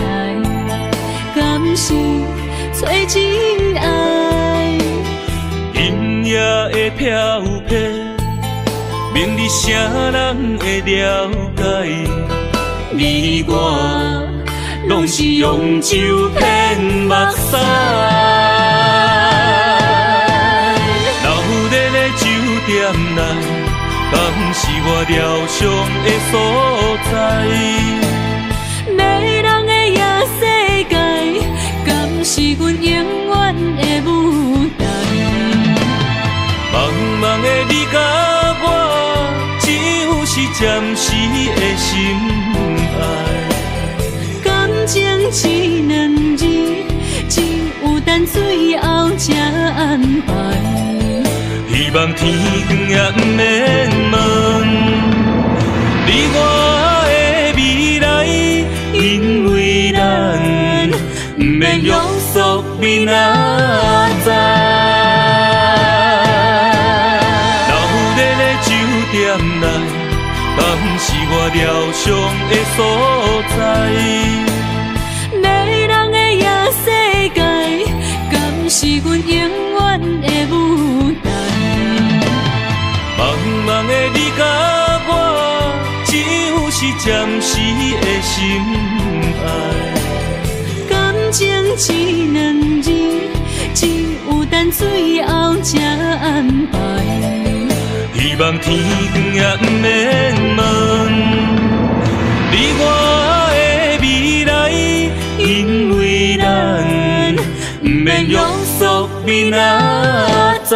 敢是找真爱？音乐会飘飘，明日谁人会了解？你我拢是用酒骗目屎，留在咧酒店内，敢是我疗伤的所在？迷人的夜世界，敢是阮永远的舞台？茫茫的你甲我，只有是暂时的心爱。感情一两字，只有等最后才安排。希望天光也不免问，你我的未来，因为咱不免约束明仔载。留在咧酒店内，敢是我疗伤的所在？迷人的夜世界，敢是阮永远的舞台？茫茫的你甲我，只有是暂时的心爱。感情一两字，只有等最后才安排。希望天光也不免问，你我的未来，因为咱不免约束明仔载。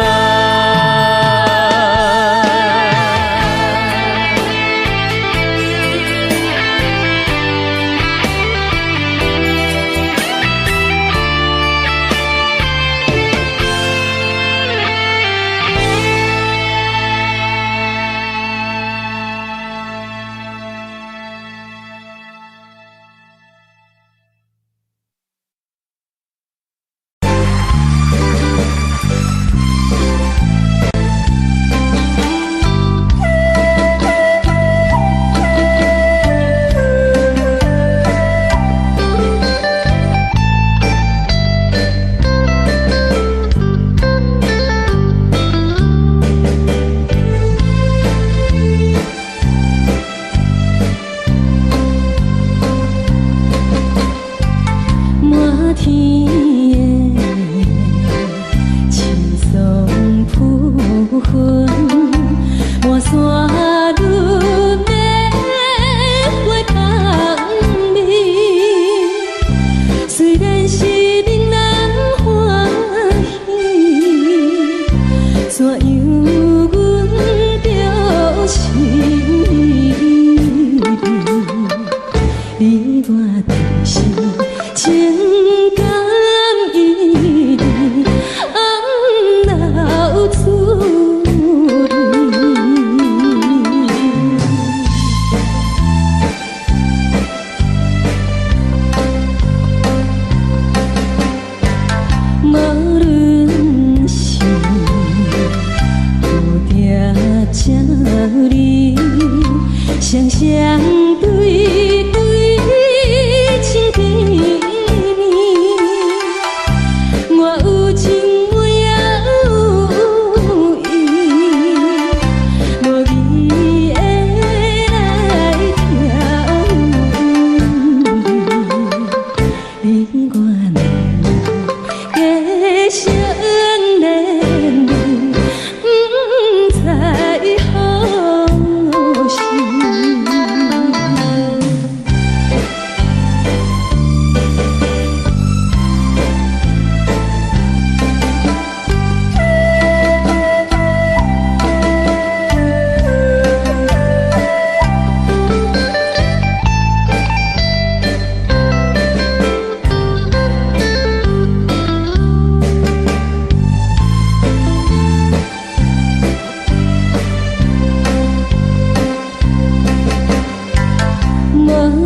双双对对，情甜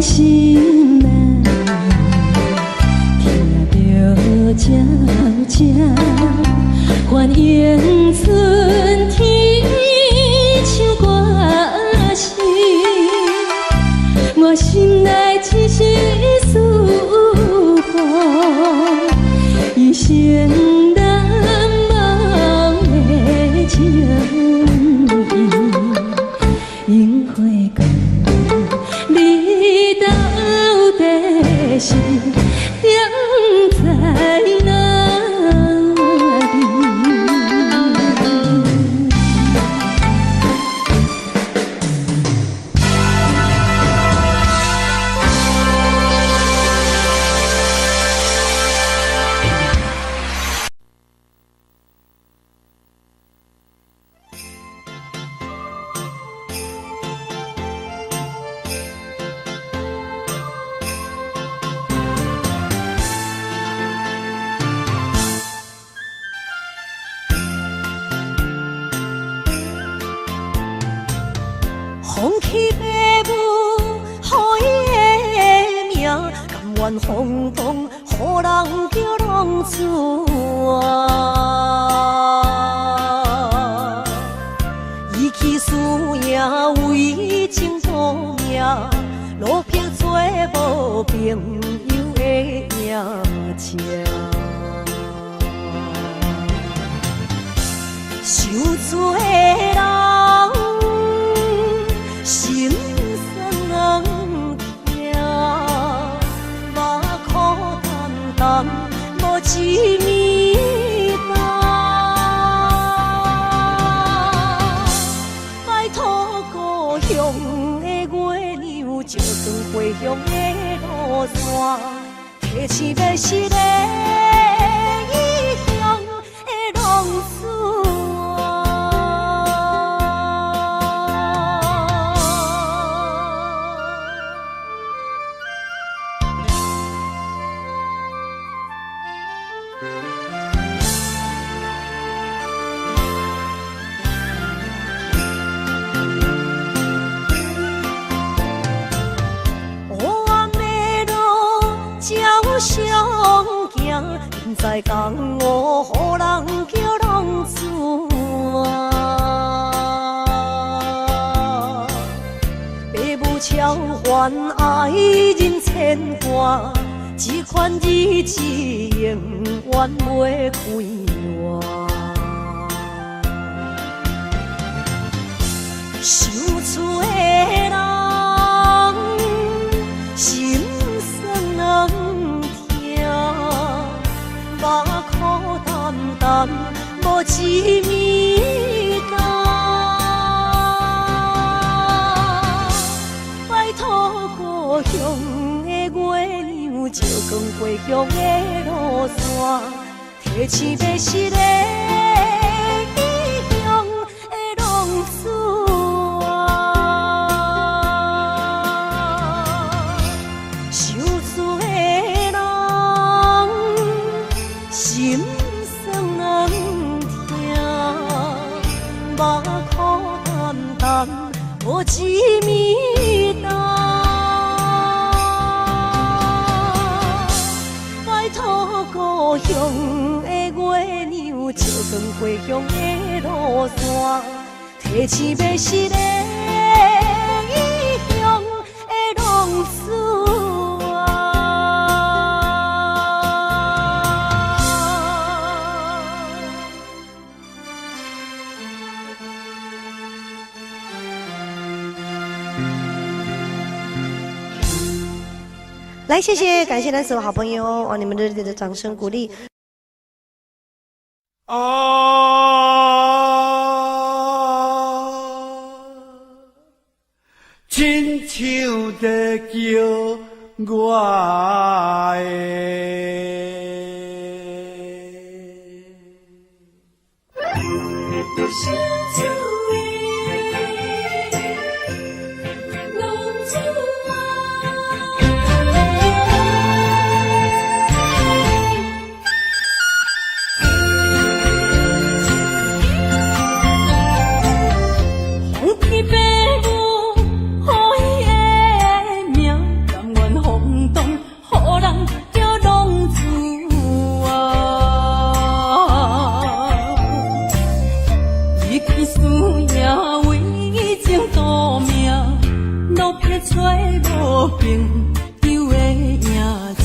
心难，听着渐渐欢迎春天唱歌声，我心内一丝思慕，一生难忘的情。樱花讲，你到底是踮在哪里？风起马舞，予伊的名，甘愿风动，予人叫浪子啊。伊去输赢，为情赌命，路撇做无朋友的赢情。受罪的人。心酸人听，目眶淡淡，无一面答。拜托故乡的月亮，照光回乡的路线，提醒要是个异乡的浪子。相行，现在江湖，予人叫浪子啊。父母超凡，爱人千般，这款日子永远袂开换。受罪的人，心酸人。目眶淡淡，无一面答。拜托故乡的月亮，照光回乡的路线，提醒要是个异乡的浪子啊。受罪的人。心酸人听，目眶淡淡，无一面答。拜托故乡的月亮，照光回乡的路线，提醒要是个异乡的浪子啊。来，谢谢，感谢咱所有好朋友哦，你们热烈的掌声鼓励。亲像在叫我找无朋友的影子。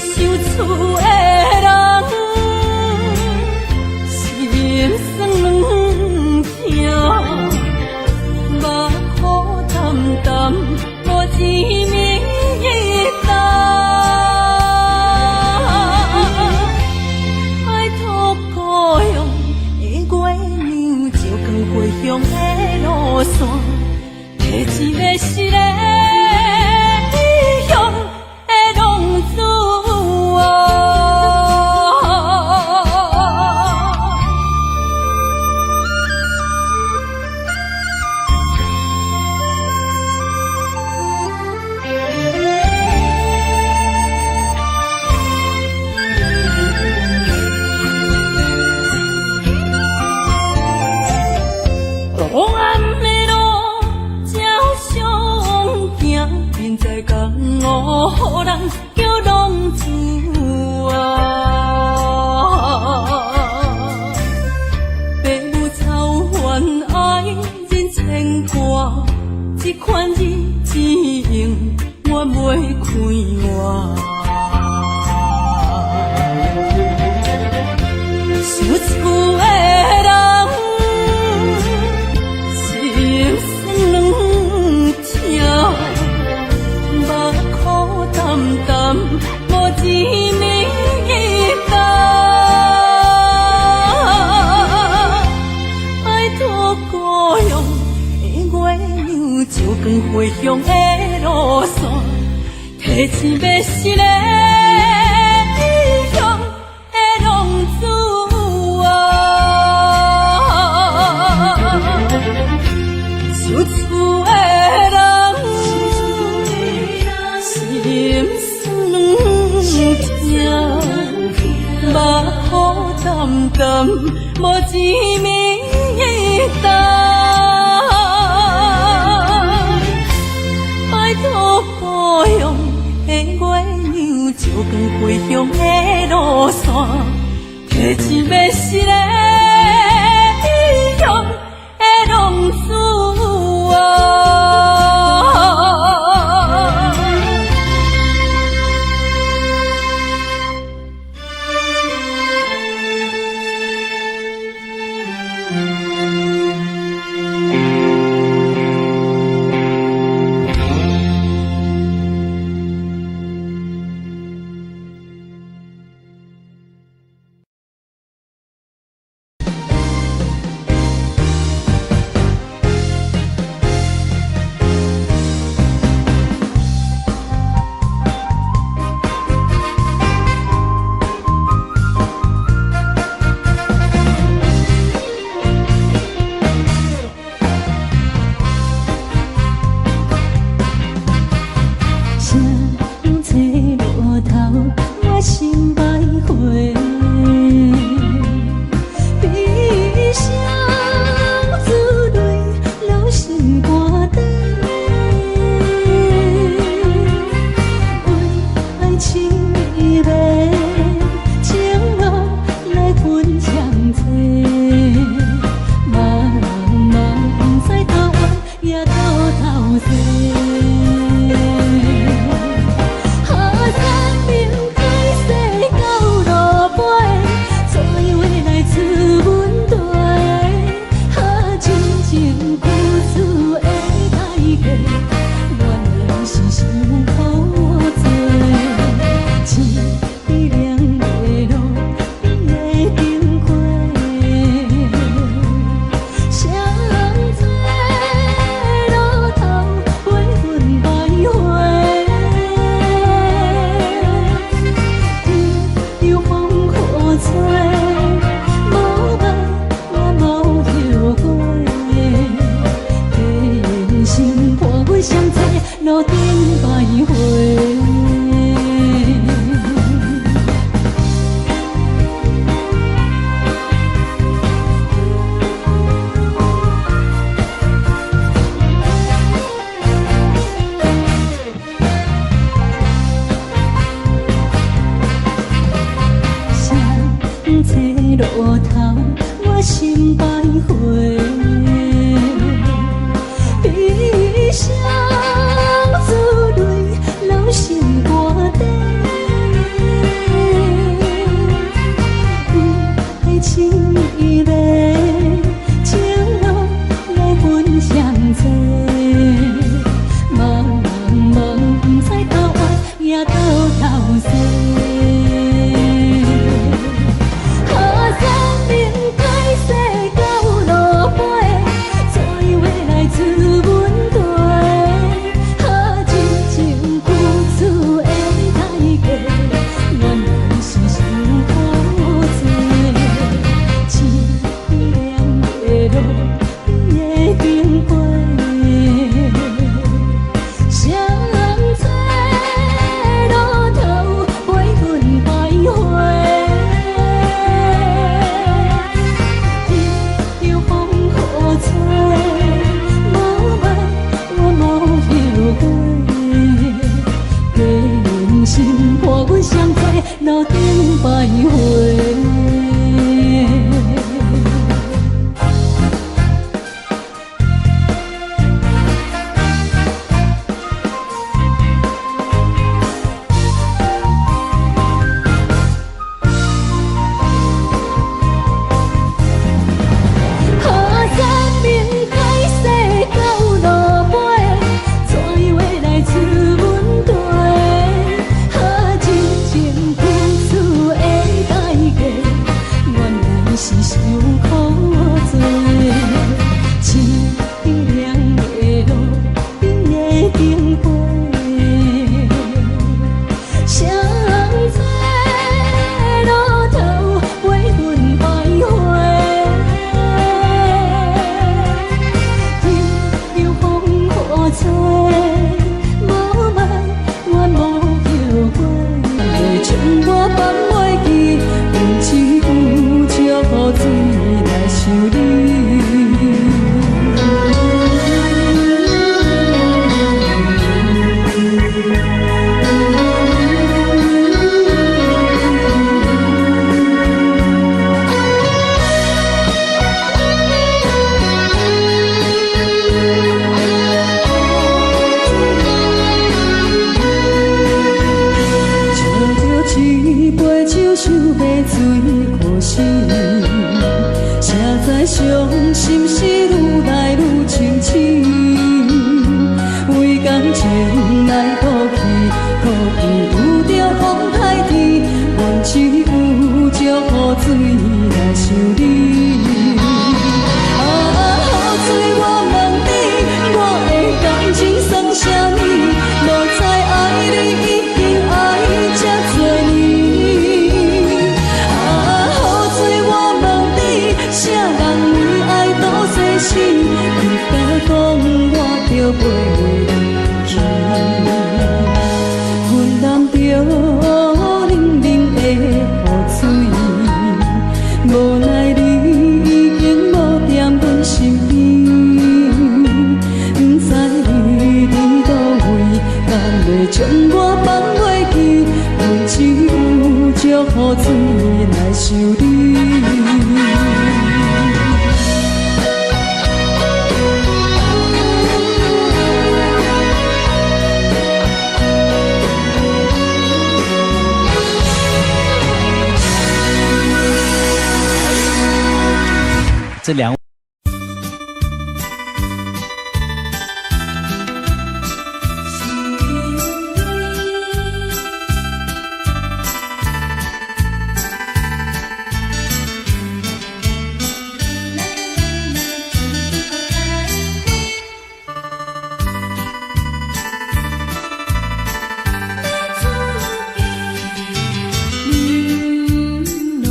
受厝的人心酸软痛，目苦淡淡无一明一答。爱托故乡的月亮，照光回乡的路线，提一个失个异乡的浪子啊。黑暗的路，照常行，现在江湖人叫浪子啊。父母操烦爱人牵挂，这款日子用我袂开换。受厝的人。心酸软痛，目苦淡淡，无一明一答。爱托故乡的月亮，照光回乡的路线，提一要失个异乡的浪子啊。受厝的人，心酸软痛，目苦淡淡，无一明一答。爱托故乡的月亮，照光回乡的路线，提一要失个异乡的浪子啊。路头，我心徘徊。依恋，情路来分相济。茫茫不知头弯也到头西。好生命歹势到路尾，怎话来自阮地？好真情付出的代价，原来是伤苦多。凄凉的路，你的经过。谁人找路头陪阮徘徊？天又风雨吹，无问我无后悔。过人生伴阮相随，路顶徘徊。好生命歹势到路尾，怎话来自阮地？好真情付出的代价，原来是伤苦多。凄凉的路，你的经过。谁人找路头陪阮徘徊？天又风雨吹，无问我无后悔。情我放袂记，阮只有借雨水来想你。笑着一杯酒，想要醉可惜，谁知伤心事愈来愈清醒。为感情来赌气，可能有着风太甜，阮只有借雨水来想你。啊，雨水我问你，我的感情算啥呢？无知爱你已经爱这多年。啊，雨水我问你，啥人为爱赌生死？你敢讲我着袂离去？阮淋着冷冷的雨水，无奈你已经无踮阮身边。不知你伫倒位，敢会将我放袂记？阮只有借雨水来想你。这两落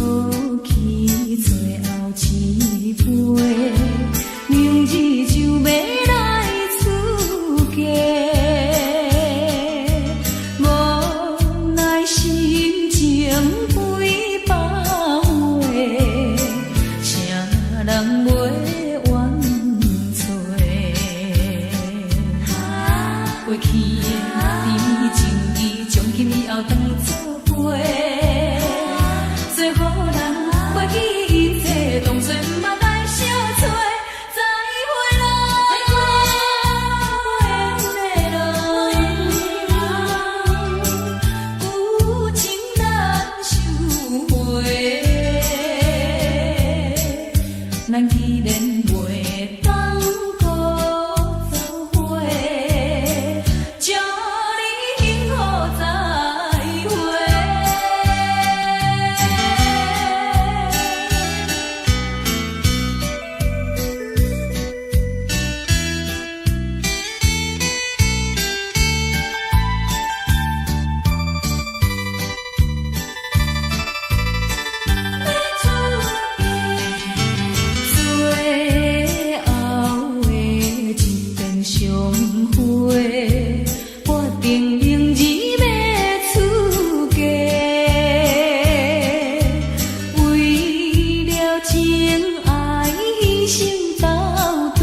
去最后一杯。咱既然袂当搁做伙，祝你幸福再会。最后的一遍相会，我定仍然要出家。为了情爱牺牲到底，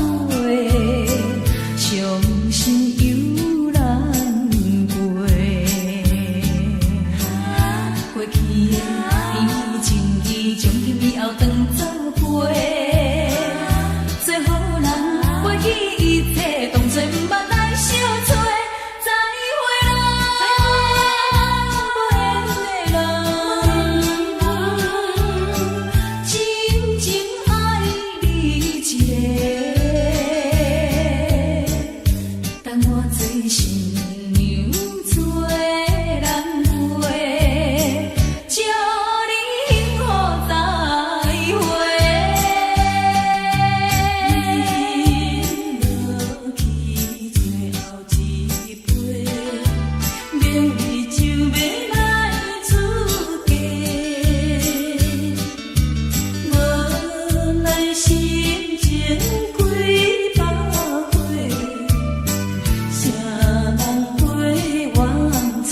伤心犹难过。过去的甜情意，从今以后当作陪。最好人袂记一切，当作毋捌来相找。再会啦，无缘的人，真情爱你一个。等我做新娘做人陪，祝你幸福再会。落去最后一杯，明日就要来出家。无奈心情几百回，谁人陪阮找？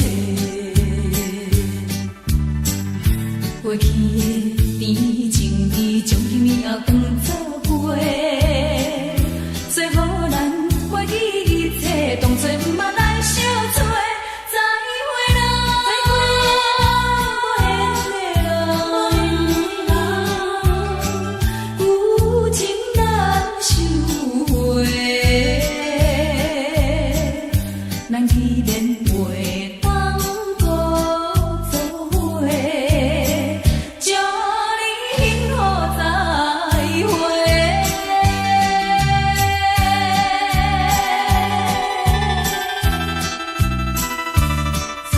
过去的甜情意，从今以后当作陪。最好人袂记一切，当作毋捌来相找。再会啦，无缘的人，有情难收回。咱既然袂当搁做伙，祝你幸福再会。最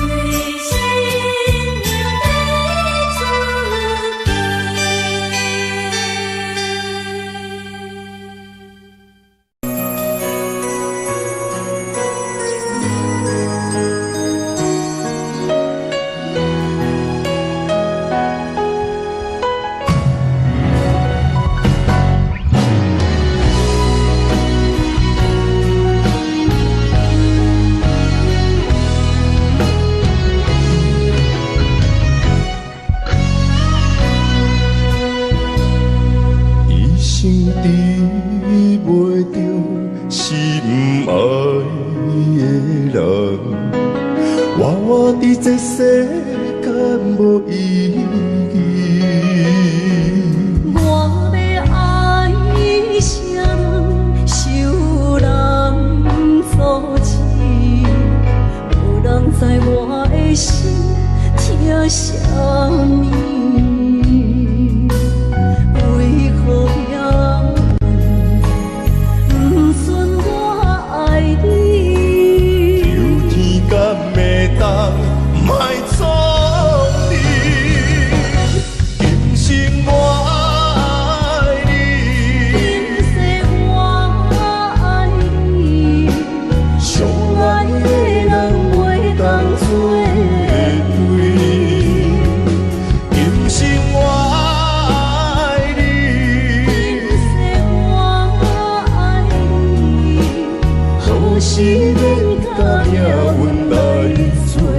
新娘要出一生治袂着心爱的人，活我伫这世间无意义。我要爱谁人，受人阻止，无人知我的心疼啥物。为何也不准我爱你？有天敢会当卖错你，今生我爱你，今世我爱你，相爱的人袂当做对。今生我爱你，今世我爱你，何时免甲命运来作对？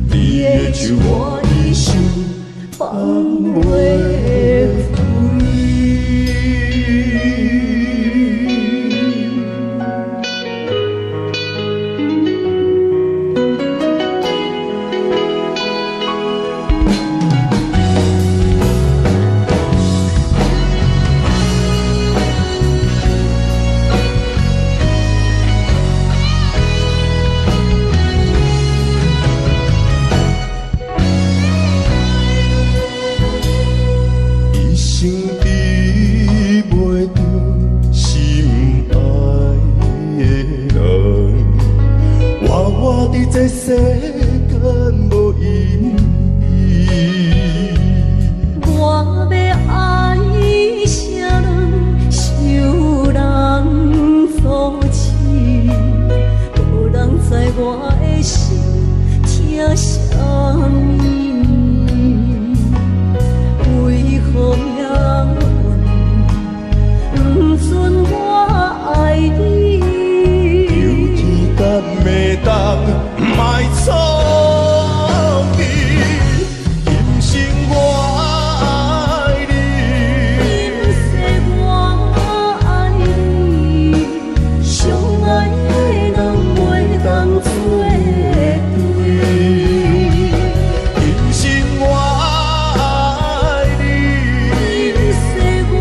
你的手我一生放袂开。世间无意义。我要爱啥人，受人阻止，无人知我的心疼啥物。为何命运不准我爱你？求天干袂当卖错意，今生我爱你，今世我爱你，相爱的人袂当做对。今生我爱你，今世我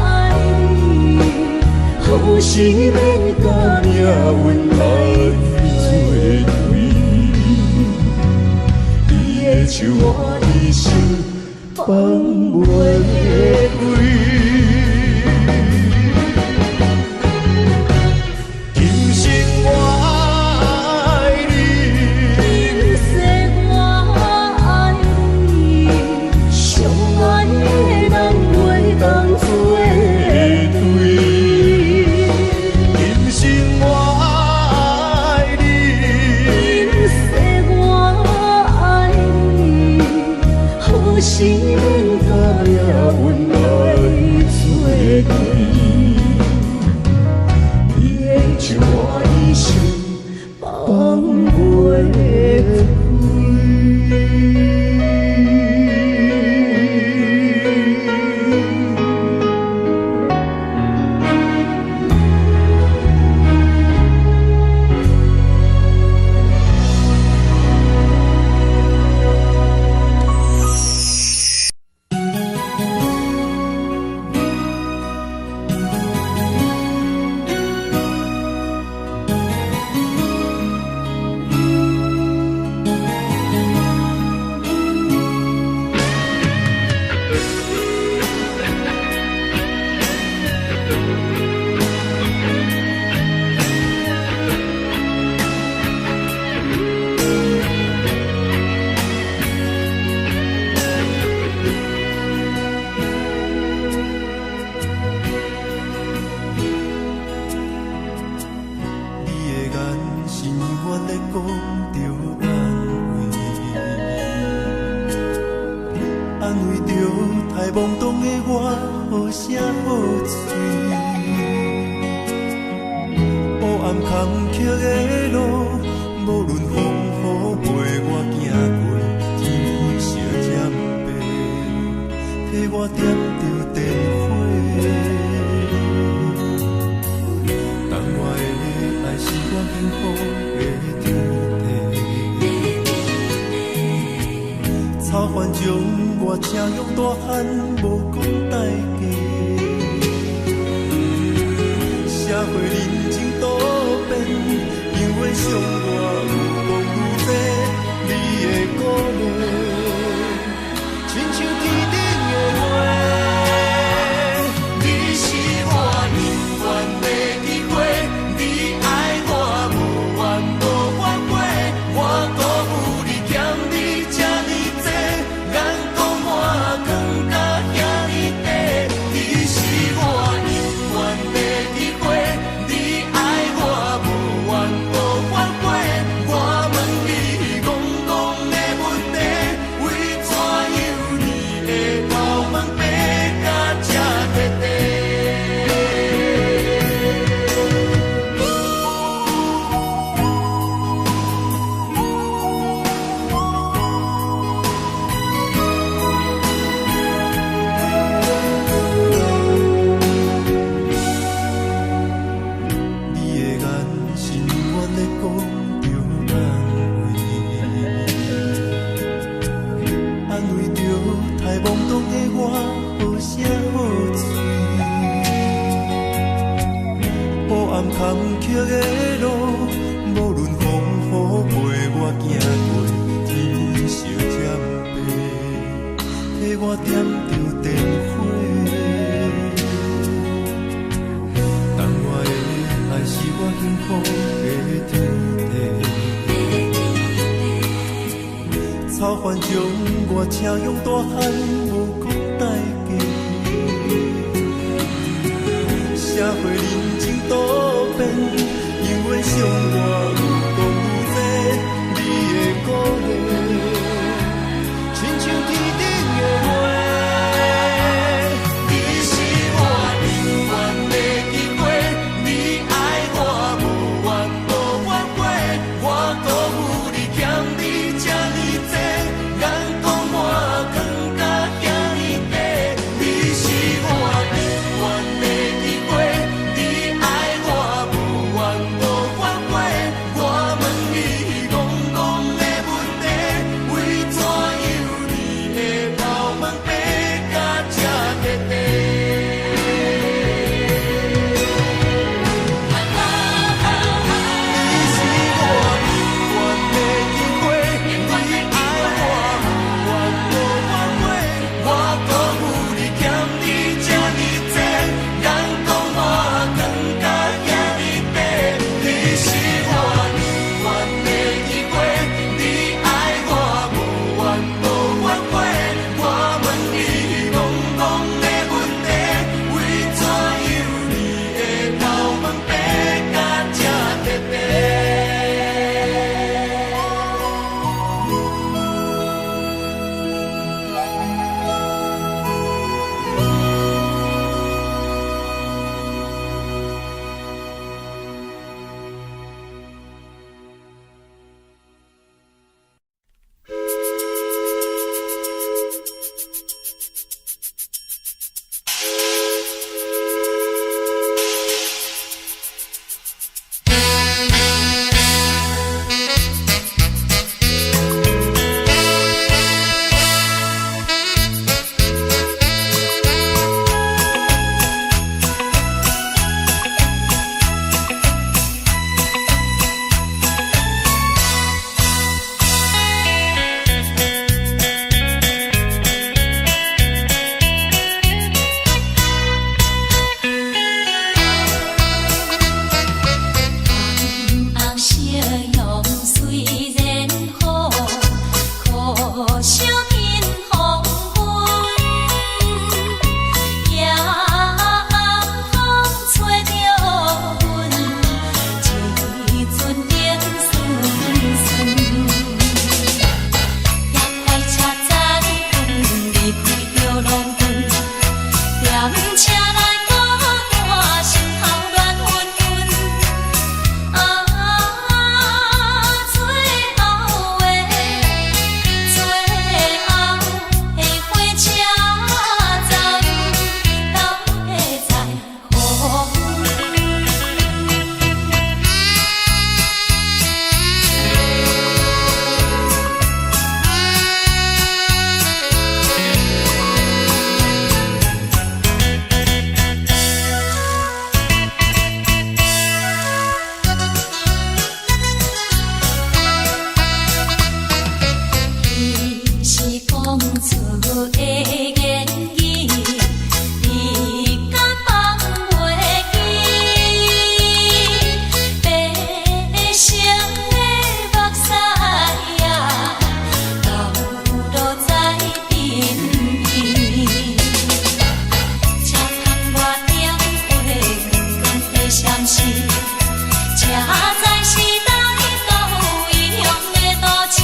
爱你，好是免甲命运来作对。你的手我一生放袂开。今生我爱你，今世我爱你，相爱的人袂当做对。今生我爱你，今世我爱你，好是免甲命运来作对。你的手我一生放袂开。是我幸福的天地。草原将我车用大汉无讲代价，社会人情多变，永远相我有讲有济，你的鼓励，亲像天顶的花。你是我永远的机会，你爱我无怨无怨过，我辜负你欠你这呢多，人讲我更加遐呢多。你是我永远的机会，你爱我无怨无怨过，我问你戆戆的问题，为怎样你会头毛白甲这白白？你是我永远的机会，你爱我无怨无怨过，我辜负你欠你这呢多，人讲我更加遐呢多。你是我永远的机会，你爱我无怨无怨过，我问你戆戆的问题，为怎样你会头毛白甲这白白？红色用虽然好，可惜因黄昏，夜风吹着阮，一阵冷酸酸。也快车站离开着浪奔，踮车来孤单，心头乱纷纷。最后的火车站，等的在乎。伊是讲出的言语，你敢放袂记？白成的目屎啊，流落在身边。车窗外点火，光的闪烁，车载时代都一样的多情。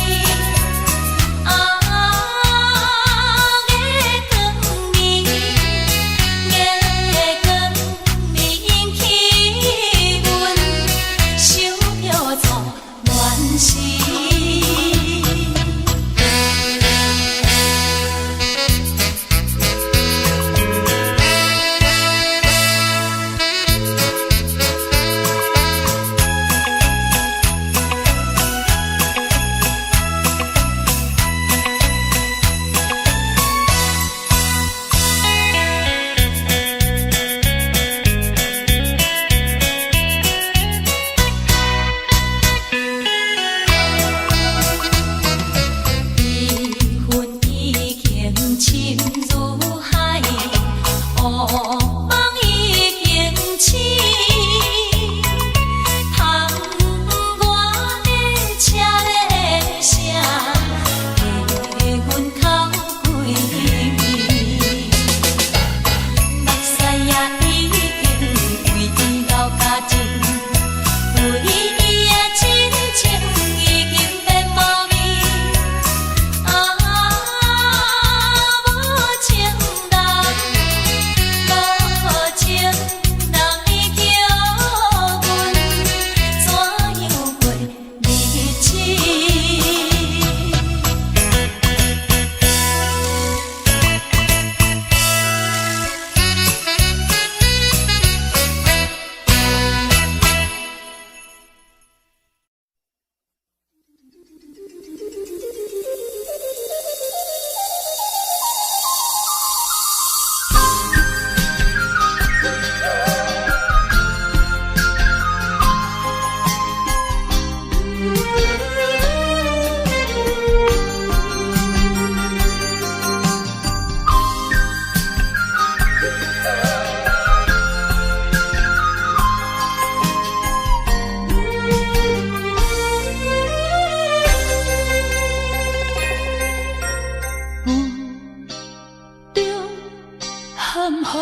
含糊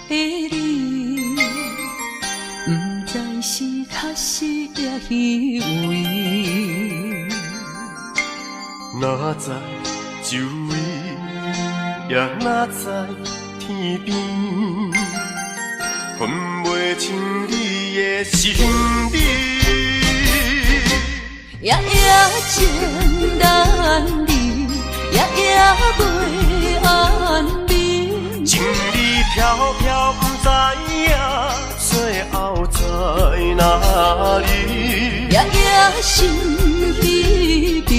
的你，不知是确实也虚伪。哪知周围，也哪知天边，分袂清你的心理。夜夜情难离，夜夜袂安眠。情理飘飘，不知影最后在哪里。夜夜心悲悲，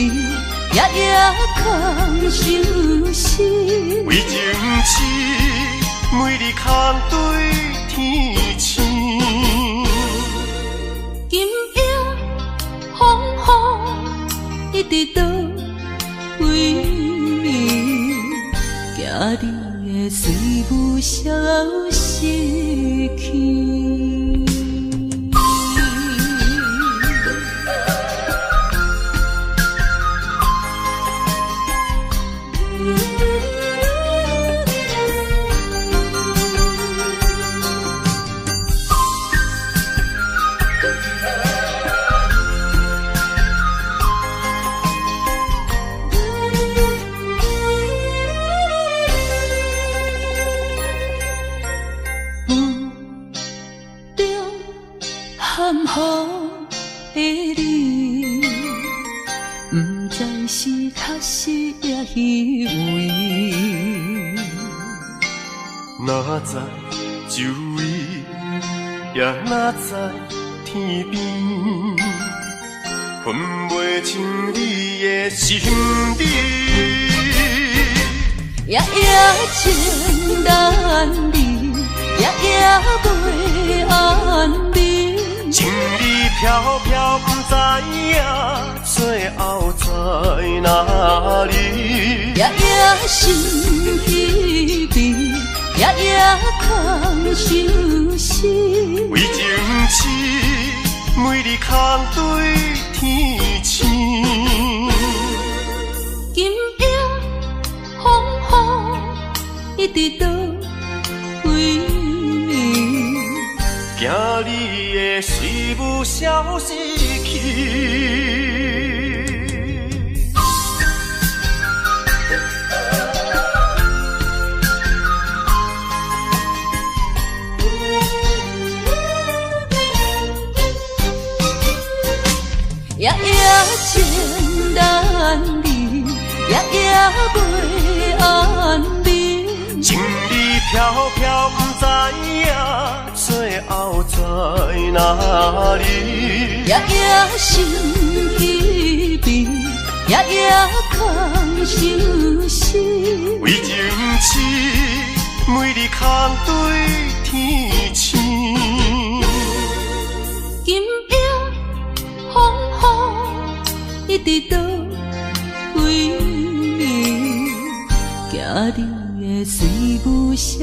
夜夜空相思。为情痴，每日空对天星。今夜风雨一直倒位，惊你的随无消息去。含糊的你，不知是确实也虚伪。哪知周围，也哪知天边，分袂清你的心理。夜夜情难离，夜夜袂安眠。情理飘飘，不知影最后在哪里。夜夜心悲悲，夜夜空相思。为情痴，每日空对天星。今夜风雨一直倒位，惊你的随无消息去。夜夜情难离，夜夜袂安眠。情理飘飘，不知影最后在哪里。夜夜心悲悲，夜夜空相思。为情痴，每日空对天星。今夜风雨一直倒位，惊你的随无消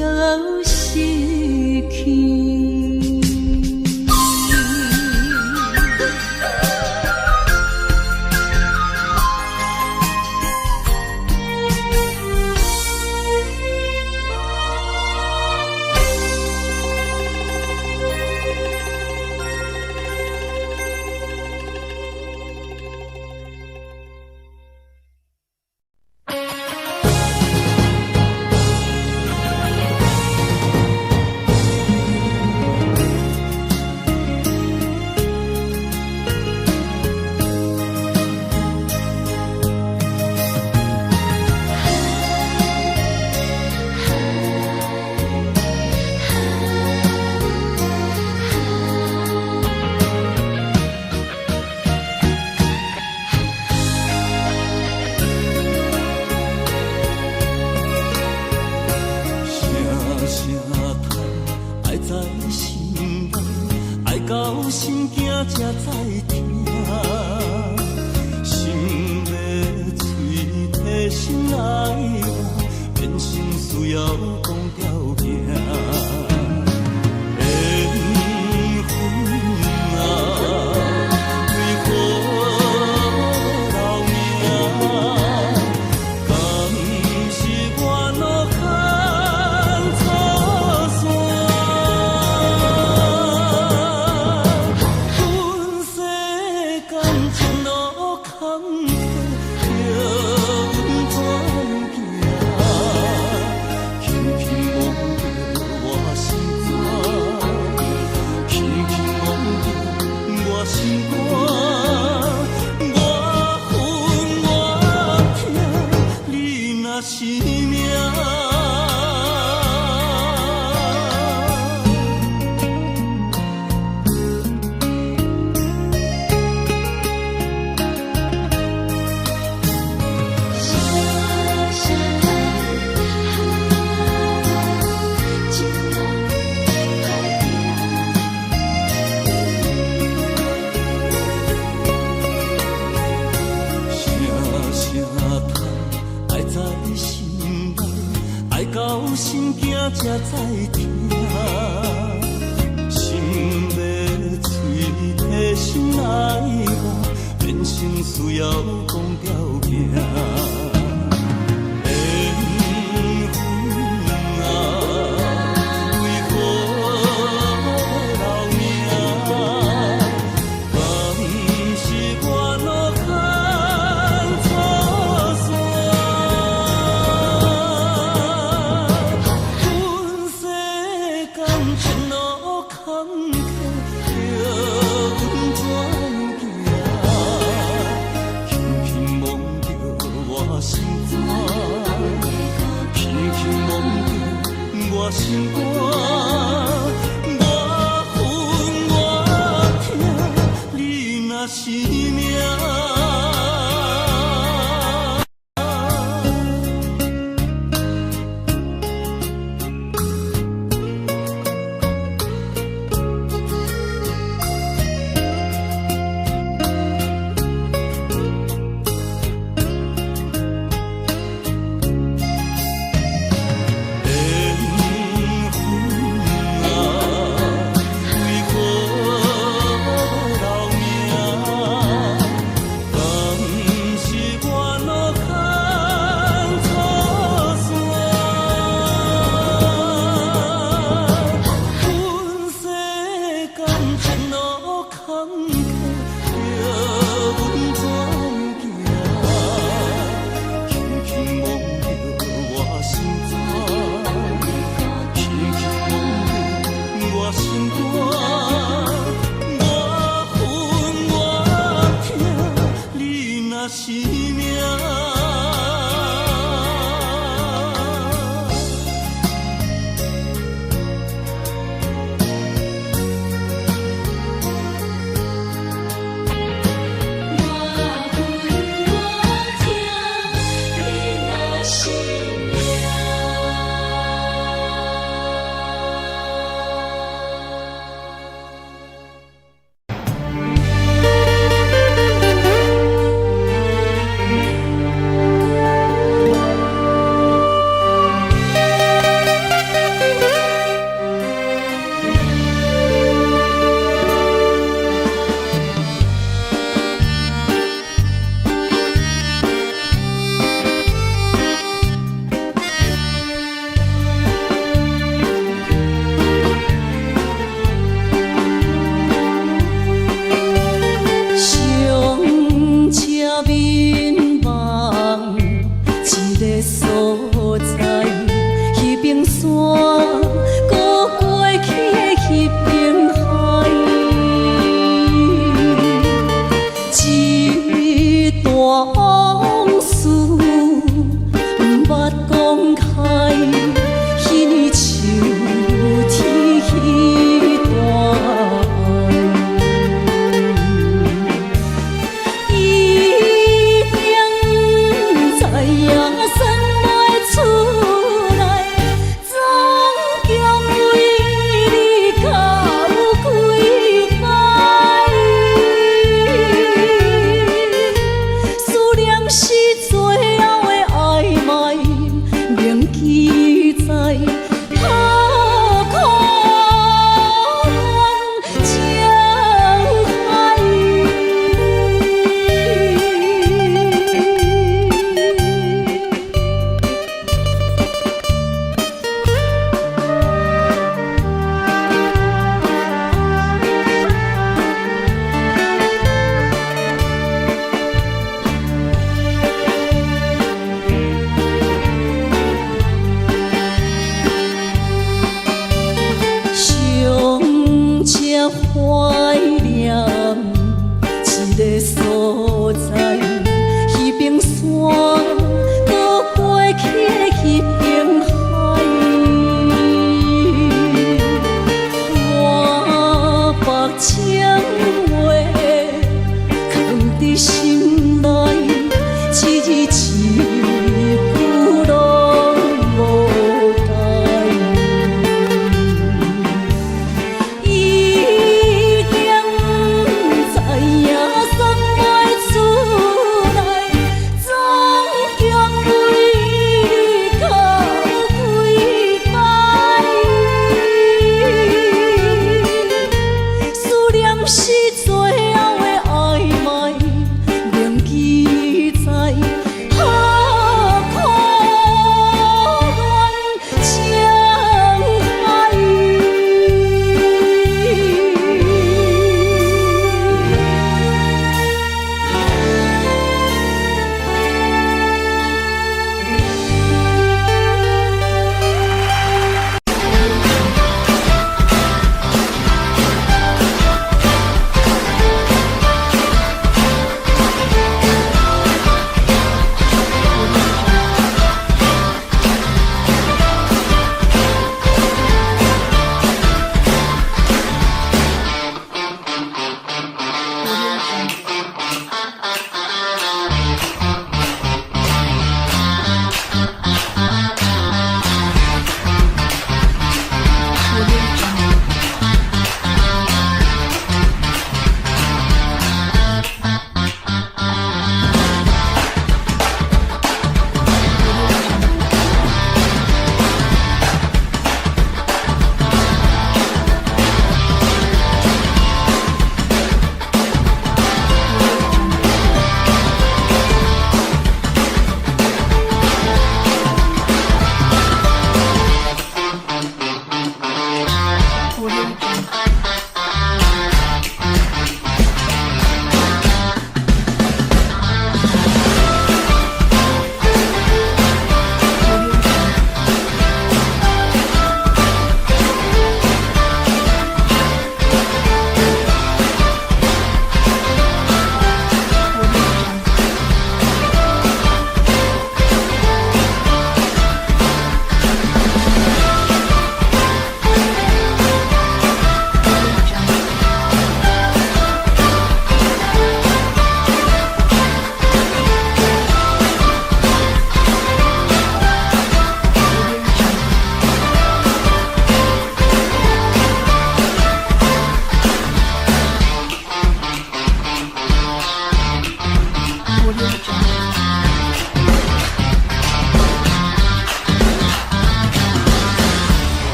息去。到心惊才知听，心要嘴提心来话，变成需要讲条件。心肝，我恨我痛，你若是命。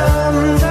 站。